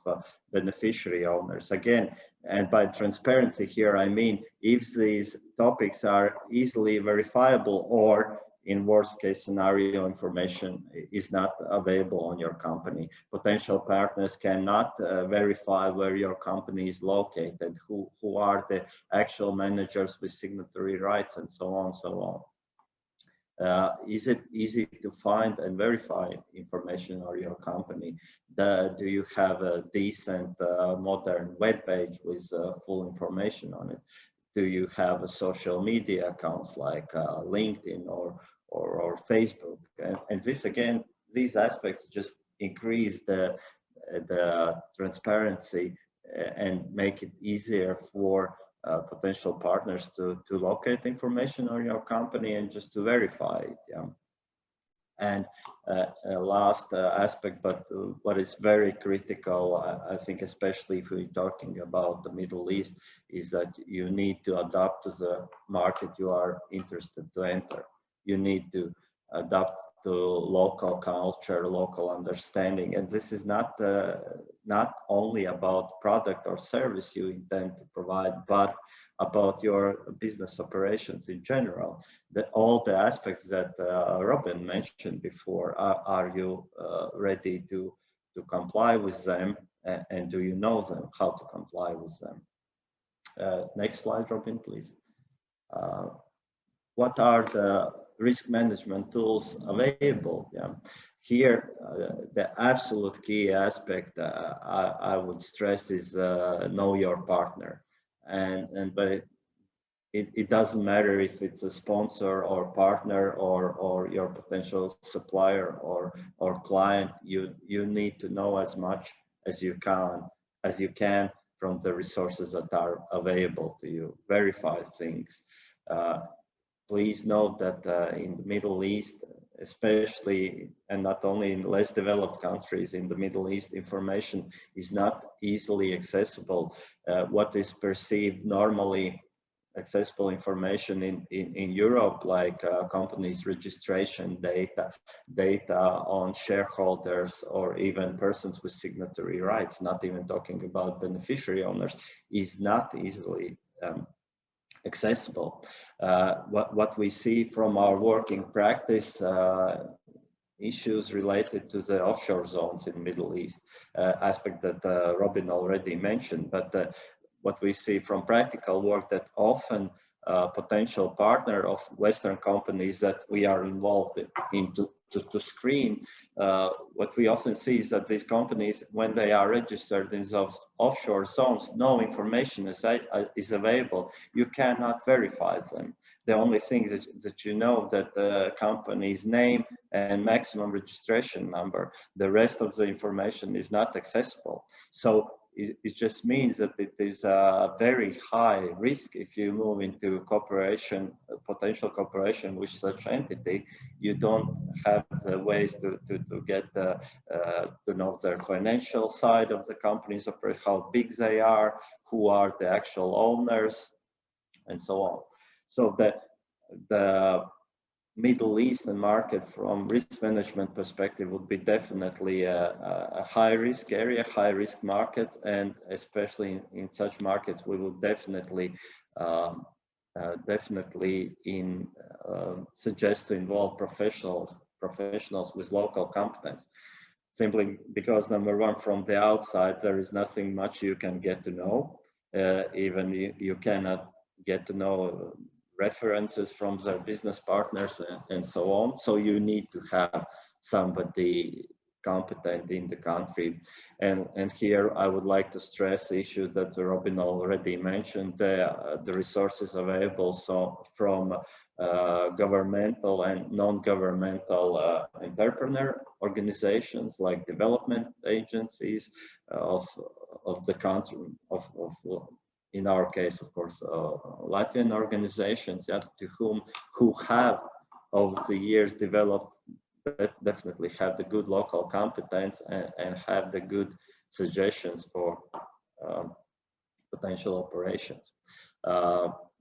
beneficiary owners. Again, and by transparency here, I mean if these topics are easily verifiable, or in worst case scenario, information is not available on your company. Potential partners cannot verify where your company is located, who are the actual managers with signatory rights, and so on, so on. Is it easy to find and verify information on your company? Do you have a decent modern web page with full information on it? Do you have a social media accounts like LinkedIn or Facebook? And this, again, these aspects just increase the transparency and make it easier for potential partners to locate information on your company and just to verify it. Yeah. And last aspect, but what is very critical, I think, especially if we're talking about the Middle East, is that you need to adapt to the market you are interested to enter. You need to adapt to local culture, local understanding, and this is not only about product or service you intend to provide, but about your business operations in general. All the aspects that Robin mentioned before, are you ready to comply with them, and do you know them, how to comply with them? Next slide, Robin, please. What are the risk management tools available? Yeah. Here, the absolute key aspect I would stress is know your partner. But it doesn't matter if it's a sponsor or partner or your potential supplier or client. You need to know as much as you can from the resources that are available to you. Verify things. Please note that in the Middle East, especially, and not only in less developed countries, in the Middle East, information is not easily accessible. What is perceived normally accessible information in Europe, like companies' registration data on shareholders, or even persons with signatory rights, not even talking about beneficiary owners, is not easily accessible. What we see from our working practice, issues related to the offshore zones in the Middle East, aspect that Robin already mentioned, but what we see from practical work, that often potential partner of Western companies that we are involved in to screen, what we often see is that these companies, when they are registered in those offshore zones, no information is available. You cannot verify them. The only thing that you know, that the company's name and maximum registration number. The rest of the information is not accessible. So it just means that it is a very high risk if you move into cooperation, potential cooperation with such entity. You don't have the ways to get to know their financial side of the companies, how big they are, who are the actual owners, and so on. So that the Middle Eastern market, from risk management perspective, would be definitely a high risk area, high risk market, and especially in such markets, we will definitely suggest to involve professionals with local competence. Simply because, number one, from the outside, there is nothing much you can get to know. Even you cannot get to know references from their business partners and so on. So you need to have somebody competent in the country. And here I would like to stress the issue that Robin already mentioned, the resources available from governmental and non-governmental entrepreneur organizations, like development agencies of the country, in our case, of course, Latvian organizations, who have over the years developed, definitely have the good local competence and have the good suggestions for potential operations.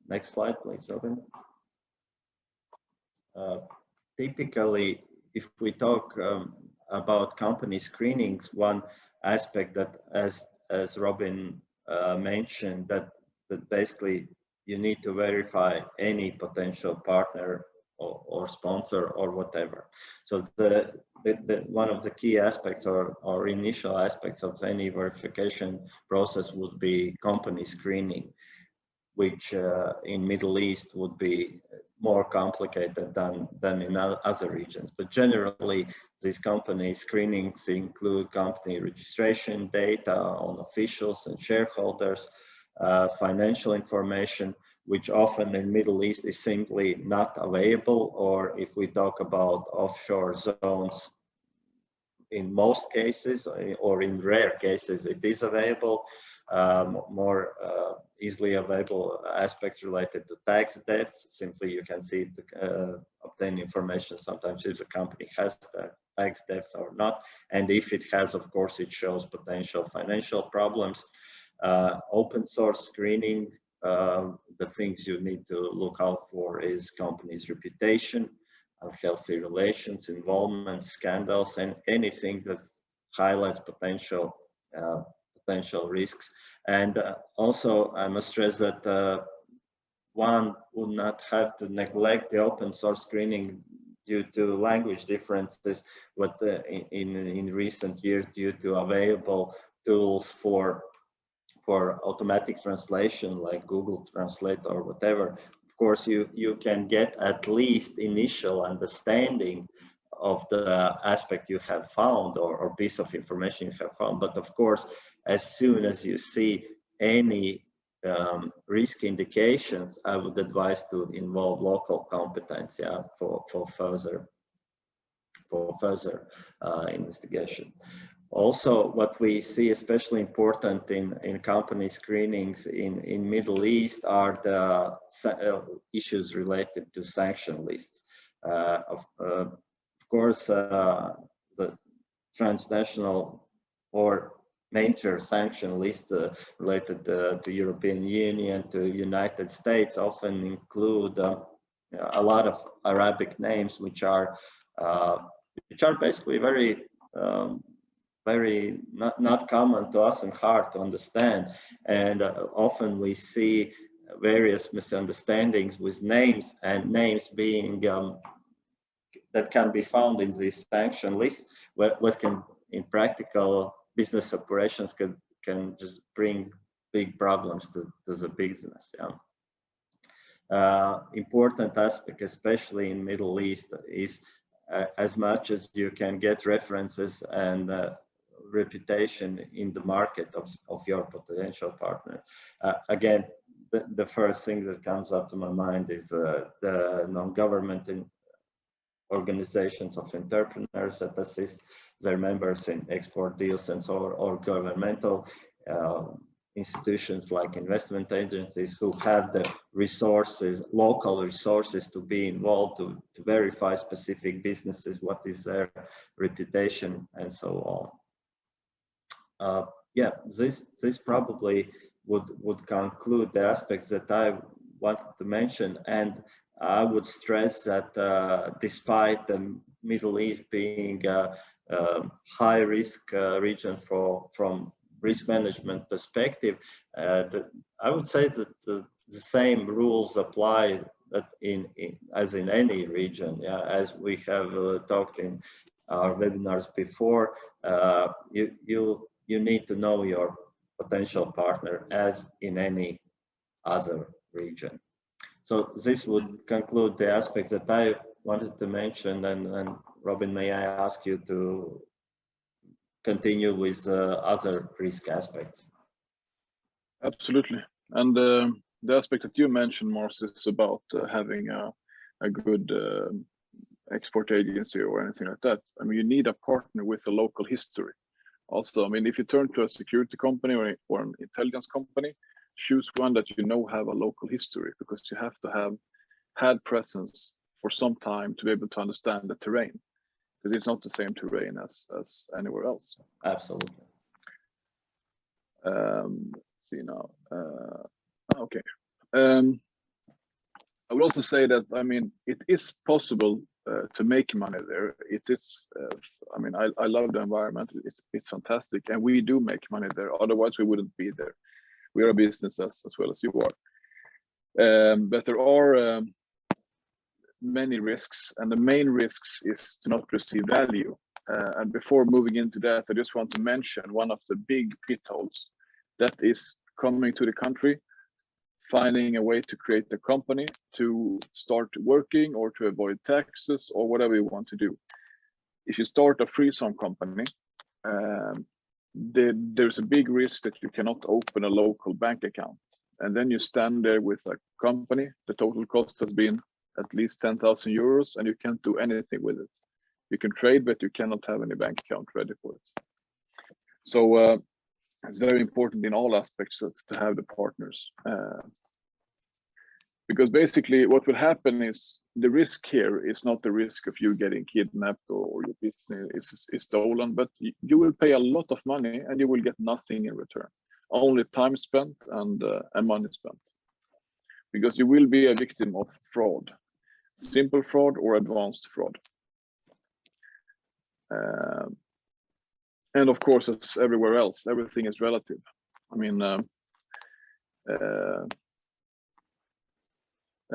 Next slide, please, Robin. Typically, if we talk about company screenings, one aspect that, as Robin mentioned, that basically you need to verify any potential partner or sponsor or whatever. So one of the key aspects or initial aspects of any verification process would be company screening, which in Middle East would be more complicated than in other regions. But generally, these company screenings include company registration, data on officials and shareholders, financial information, which often in Middle East is simply not available, or if we talk about offshore zones, in most cases, or in rare cases, it is available. More easily available aspects related to tax debts. Simply, you can see obtain information sometimes if the company has the tax debts or not, and if it has, of course, it shows potential financial problems. Open source screening, the things you need to look out for is company's reputation, unhealthy relations, involvement, scandals, and anything that highlights potential risks. And also, I must stress that one would not have to neglect the open source screening due to language differences, but in recent years, due to available tools for automatic translation like Google Translate or whatever, of course, you can get at least initial understanding of the aspect you have found or piece of information you have found. But of course, as soon as you see any risk indications, I would advise to involve local competence, yeah, for further investigation. Also, what we see especially important in company screenings in Middle East are the issues related to sanction lists. Of course, the transnational or major sanction lists related to European Union, to United States, often include a lot of Arabic names, which are basically very not common to us and hard to understand, and often we see various misunderstandings with names, and names being that can be found in these sanction lists, what can in practical business operations can just bring big problems to the business. Yeah. Important aspect, especially in Middle East, is as much as you can get references and reputation in the market of your potential partner. Again, the first thing that comes up to my mind is the non-government organizations of entrepreneurs that assist their members in export deals, and so, or governmental institutions like investment agencies who have the resources, local resources, to be involved to verify specific businesses, what is their reputation, and so on. Yeah, this probably would conclude the aspects that I wanted to mention, and I would stress that despite the Middle East being a high risk region from risk management perspective, I would say that the same rules apply that as in any region. Yeah, as we have talked in our webinars before, you need to know your potential partner as in any other region. So this would conclude the aspects that I wanted to mention, and Robin, may I ask you to continue with other risk aspects? Absolutely. And the aspect that you mentioned, Mars, is about having a good export agency or anything like that. I mean, you need a partner with a local history. Also, I mean, if you turn to a security company or an intelligence company, choose one that you know have a local history, because you have to have had presence for some time to be able to understand the terrain, because it's not the same terrain as anywhere else. Absolutely. Let's see now. Okay. I would also say that, I mean, it is possible to make money there. It is, I mean, I love the environment. It's fantastic, and we do make money there. Otherwise, we wouldn't be there. We are a business as well as you are. But there are many risks, and the main risks is to not receive value. And before moving into that, I just want to mention one of the big pitfalls that is coming to the country, finding a way to create a company, to start working or to avoid taxes or whatever you want to do. If you start a free zone company, there's a big risk that you cannot open a local bank account. And then you stand there with a company, the total cost has been at least 10,000 euros, and you can't do anything with it. You can trade, but you cannot have any bank account ready for it. So it's very important in all aspects to have the partners. Because basically what will happen is the risk here is not the risk of you getting kidnapped or your business is stolen, but you will pay a lot of money and you will get nothing in return. Only time spent and money spent. Because you will be a victim of fraud, simple fraud or advanced fraud. And of course, as everywhere else, everything is relative. I mean,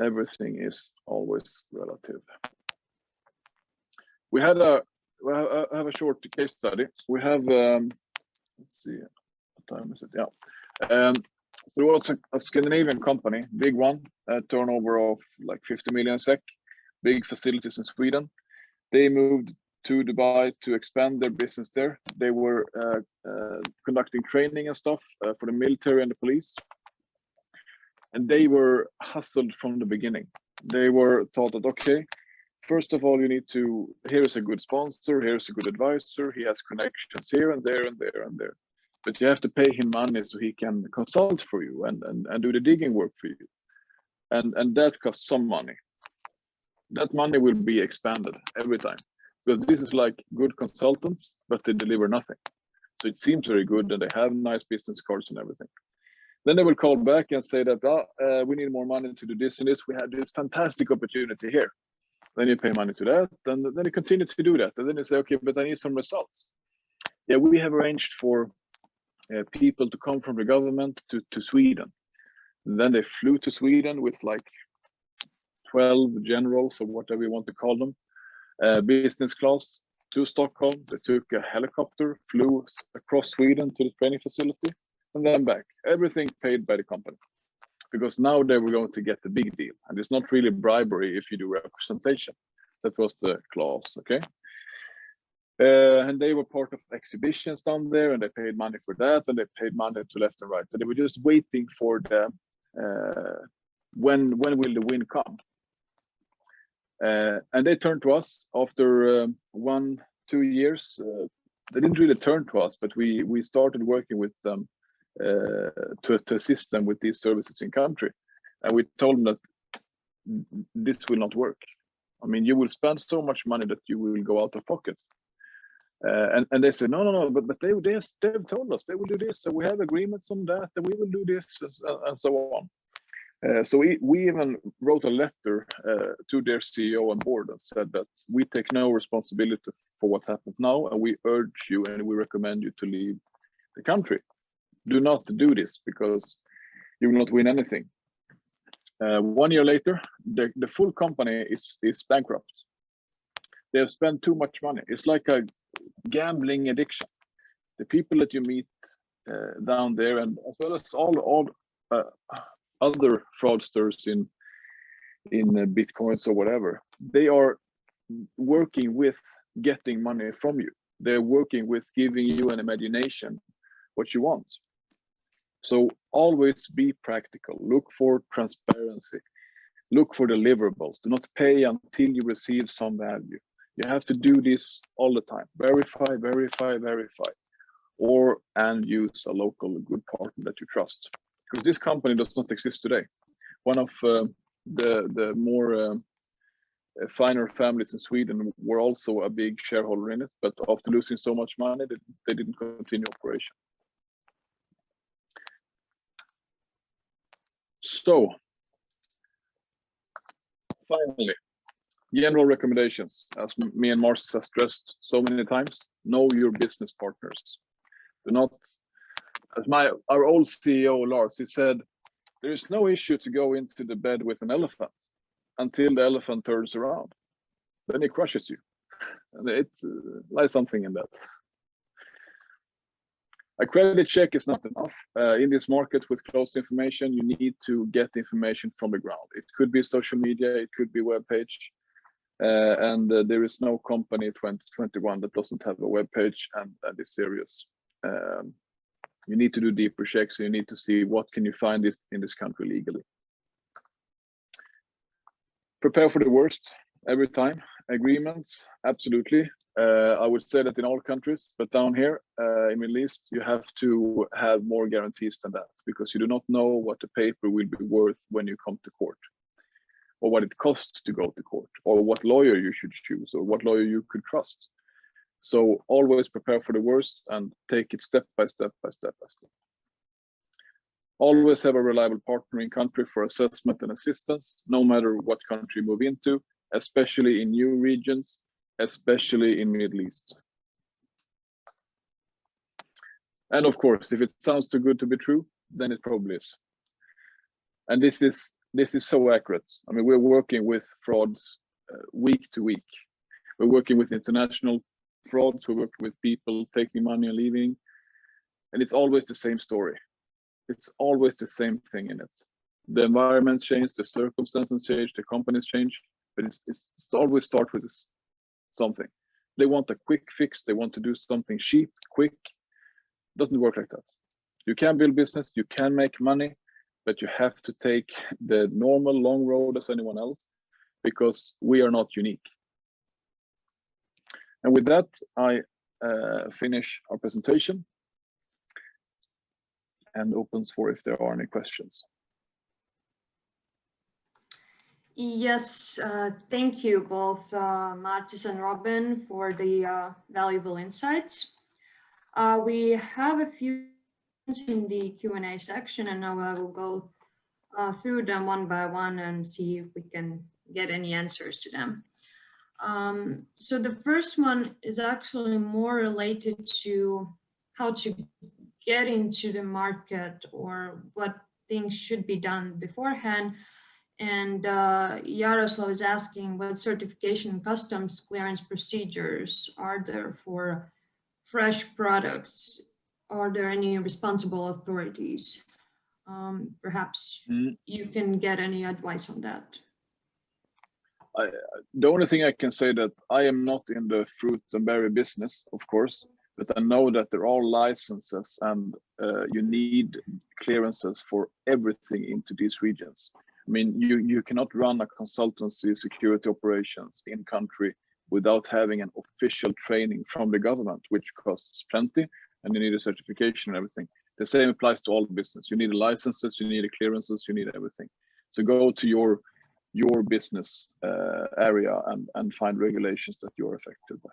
everything is always relative. We have a short case study. We have, let's see, what time is it? Yeah. There was a Scandinavian company, big one, a turnover of like 50 million SEK, big facilities in Sweden. They moved to Dubai to expand their business there. They were conducting training and stuff for the military and the police. And they were hustled from the beginning. They were thought that, okay, first of all, you need to, here is a good sponsor, here's a good advisor, he has connections here and there and there and there. But you have to pay him money so he can consult for you and do the digging work for you. And that costs some money. That money will be expanded every time. Because this is like good consultants, but they deliver nothing. So it seems very good and they have nice business cards and everything. Then they will call back and say that we need more money to do this and this. We had this fantastic opportunity here. Then you pay money to that, and then you continue to do that. And then you say, okay, but I need some results. Yeah, we have arranged for people to come from the government to Sweden. And then they flew to Sweden with like 12 generals or whatever you want to call them. Business class to Stockholm. They took a helicopter, flew across Sweden to the training facility, and then back. Everything paid by the company, because now they were going to get the big deal, and it's not really bribery if you do representation. That was the clause, okay? And they were part of exhibitions down there, and they paid money for that, and they paid money to left and right. And they were just waiting for the when will the win come? And they turned to us after 1-2 years. They didn't really turn to us, but we started working with them to assist them with these services in country. And we told them that this will not work. I mean, you will spend so much money that you will go out of pocket. And they said, no, but they've told us they will do this. So we have agreements on that, and we will do this and so on. So we even wrote a letter to their CEO and board and said that we take no responsibility for what happens now, and we urge you and we recommend you to leave the country. Do not do this, because you will not win anything. 1 year later, the full company is bankrupt. They have spent too much money. It's like a gambling addiction. The people that you meet down there, and as well as all other fraudsters in Bitcoins or whatever, they are working with getting money from you. They're working with giving you an imagination what you want. So always be practical. Look for transparency. Look for deliverables. Do not pay until you receive some value. You have to do this all the time. Verify, verify, verify. And use a local good partner that you trust. Because this company does not exist today. One of the more finer families in Sweden were also a big shareholder in it, but after losing so much money, they didn't continue operation. So Finally, general recommendations, as me and Marcus have stressed so many times: know your business partners. Do not, as our old CEO Lars, he said, there is no issue to go into the bed with an elephant until the elephant turns around. Then he crushes you. And it lies something in that. A credit check is not enough. In this market with closed information, you need to get information from the ground. It could be social media, it could be web page. And there is no company 2021 that doesn't have a web page and is serious. You need to do deeper checks. You need to see what can you find in this country legally. Prepare for the worst every time. Agreements, absolutely. I would say that in all countries, but down here in Middle East, you have to have more guarantees than that, because you do not know what the paper will be worth when you come to court, or what it costs to go to court, or what lawyer you should choose, or what lawyer you could trust. So always prepare for the worst and take it step by step by step by step. Always have a reliable partner in country for assessment and assistance, no matter what country you move into, especially in new regions, especially in Middle East. And of course, if it sounds too good to be true, then it probably is. And this is so accurate. I mean, we're working with frauds week to week. We're working with international frauds. We're working with people taking money and leaving. And it's always the same story. It's always the same thing in it. The environment change, the circumstances change, the companies change, but it's always start with this, something. They want a quick fix. They want to do something cheap, quick. It doesn't work like that. You can build business, you can make money, but you have to take the normal long road as anyone else, because we are not unique. And with that, I finish our presentation and opens for if there are any questions. Yes, thank you both Martis and Robin for the valuable insights. We have a few in the Q&A section, and now I will go through them one by one and see if we can get any answers to them. So the first one is actually more related to how to get into the market or what things should be done beforehand. And Yaroslav is asking what certification and customs clearance procedures are there for fresh products? Are there any responsible authorities? Perhaps you can get any advice on that. The only thing I can say that I am not in the fruit and berry business, of course, but I know that there are licenses and you need clearances for everything into these regions. I mean, you cannot run a consultancy security operations in country without having an official training from the government, which costs plenty, and you need a certification and everything. The same applies to all business. You need licenses, you need clearances, you need everything. So go to your business area and find regulations that you're affected by.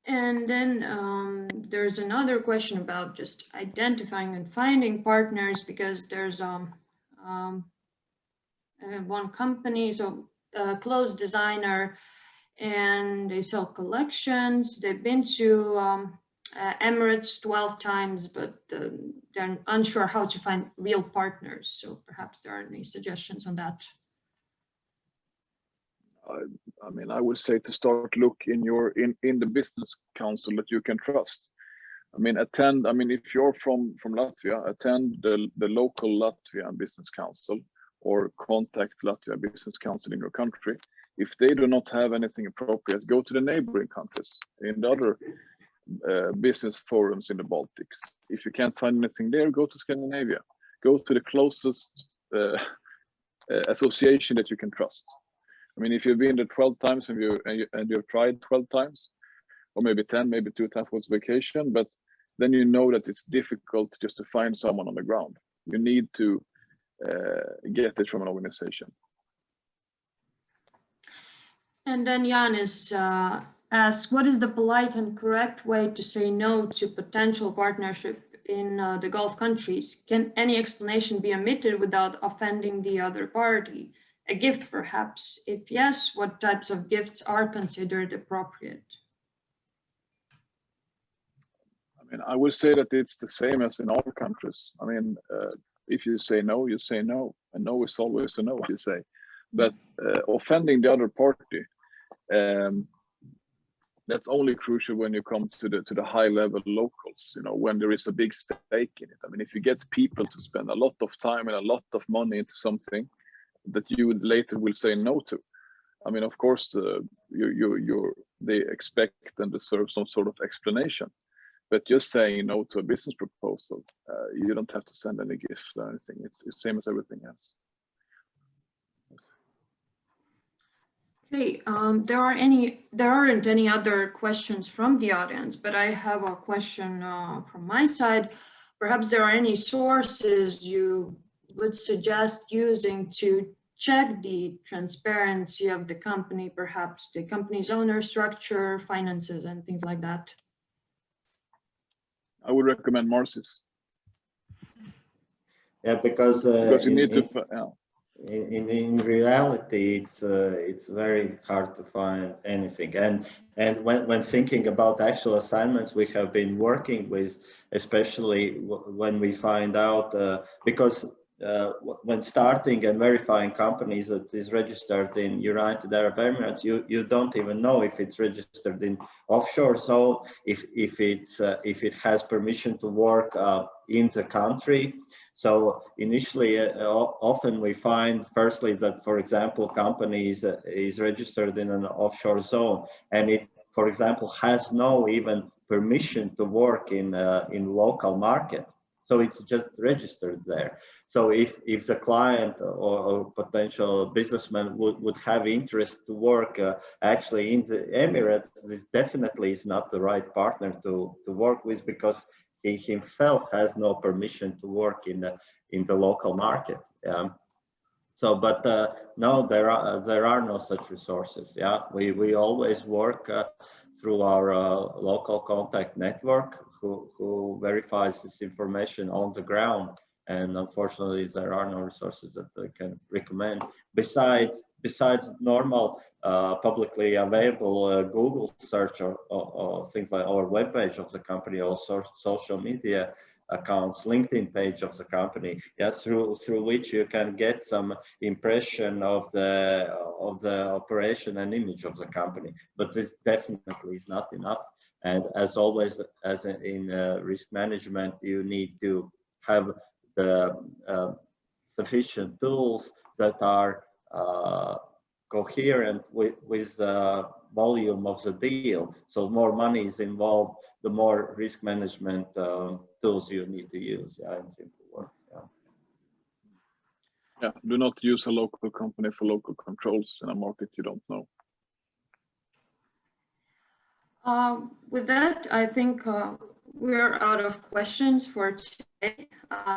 And then there's another question about just identifying and finding partners, because there's one company, so a clothes designer, and they sell collections. They've been to Emirates 12 times, but they're unsure how to find real partners. So perhaps there are any suggestions on that. I mean, I would say to start look in the business council that you can trust. I mean, if you're from Latvia, attend the local Latvian business council or contact Latvia business council in your country. If they do not have anything appropriate, go to the neighboring countries in the other business forums in the Baltics. If you can't find anything there, go to Scandinavia. Go to the closest association that you can trust. I mean, if you've been there 12 times and you've tried 12 times, or maybe 10, maybe 2 times was vacation, but then you know that it's difficult just to find someone on the ground. You need to get it from an organization. And then Janis asks, what is the polite and correct way to say no to potential partnership in the Gulf countries? Can any explanation be omitted without offending the other party? A gift, perhaps? If yes, what types of gifts are considered appropriate? I mean, I would say that it's the same as in all countries. I mean, if you say no, you say no, and no is always a no, you say. But offending the other party, that's only crucial when you come to the high level locals, you know, when there is a big stake in it. I mean, if you get people to spend a lot of time and a lot of money into something that you later will say no to, I mean, of course, they expect and deserve some sort of explanation. But just saying no to a business proposal, you don't have to send any gifts or anything. It's the same as everything else. Okay, there aren't any other questions from the audience, but I have a question from my side. Perhaps there are any sources you would suggest using to check the transparency of the company, perhaps the company's owner structure, finances, and things like that. I would recommend Marcy's. Yeah, because you need to. In reality, it's very hard to find anything. And when thinking about actual assignments we have been working with, especially when we find out, because when starting and verifying companies that is registered in United Arab Emirates, you don't even know if it's registered in offshore. So if it has permission to work in the country. So initially, often we find firstly that, for example, company is registered in an offshore zone, and it, for example, has no even permission to work in local market. So it's just registered there. So if the client or potential businessman would have interest to work actually in the Emirates, this definitely is not the right partner to work with, because he himself has no permission to work in the local market. So, but no, there are no such resources. Yeah, we always work through our local contact network, who verifies this information on the ground. And unfortunately, there are no resources that I can recommend besides normal publicly available Google search or things like our webpage of the company, or social media accounts, LinkedIn page of the company, yes, through which you can get some impression of the operation and image of the company. But this definitely is not enough. And as always, as in risk management, you need to have the sufficient tools that are coherent with the volume of the deal. So more money is involved, the more risk management tools you need to use. Yeah, in simple words. Yeah, do not use a local company for local controls in a market you don't know. With that, I think we're out of questions for today.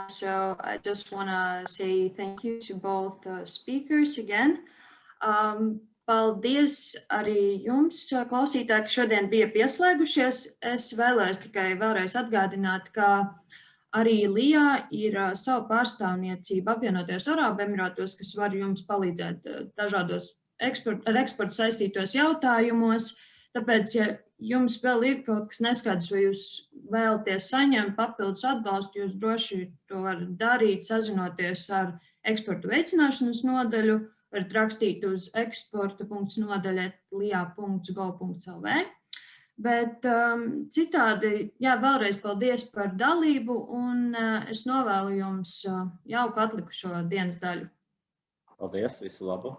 So I just want to say thank you to both speakers again. Paldies arī jums, klausītāji, ka šodien bija pieslēgušies. Es vēlējos tikai vēlreiz atgādināt, ka arī LIA ir savu pārstāvniecību apvienotajos Arābu Emirātos, kas var jums palīdzēt dažādos ar eksportu saistītos jautājumos. Tāpēc, ja jums vēl ir kaut kas neskaidrs, vai jūs vēlaties saņemt papildus atbalstu, jūs droši to varat darīt, sazinoties ar eksporta veicināšanas nodaļu, varat rakstīt uz eksporta.nodaļa@lia.gov.lv. Bet citādi, jā, vēlreiz paldies par dalību, un es novēlu jums jauku atlikušo dienas daļu. Paldies, visu labu!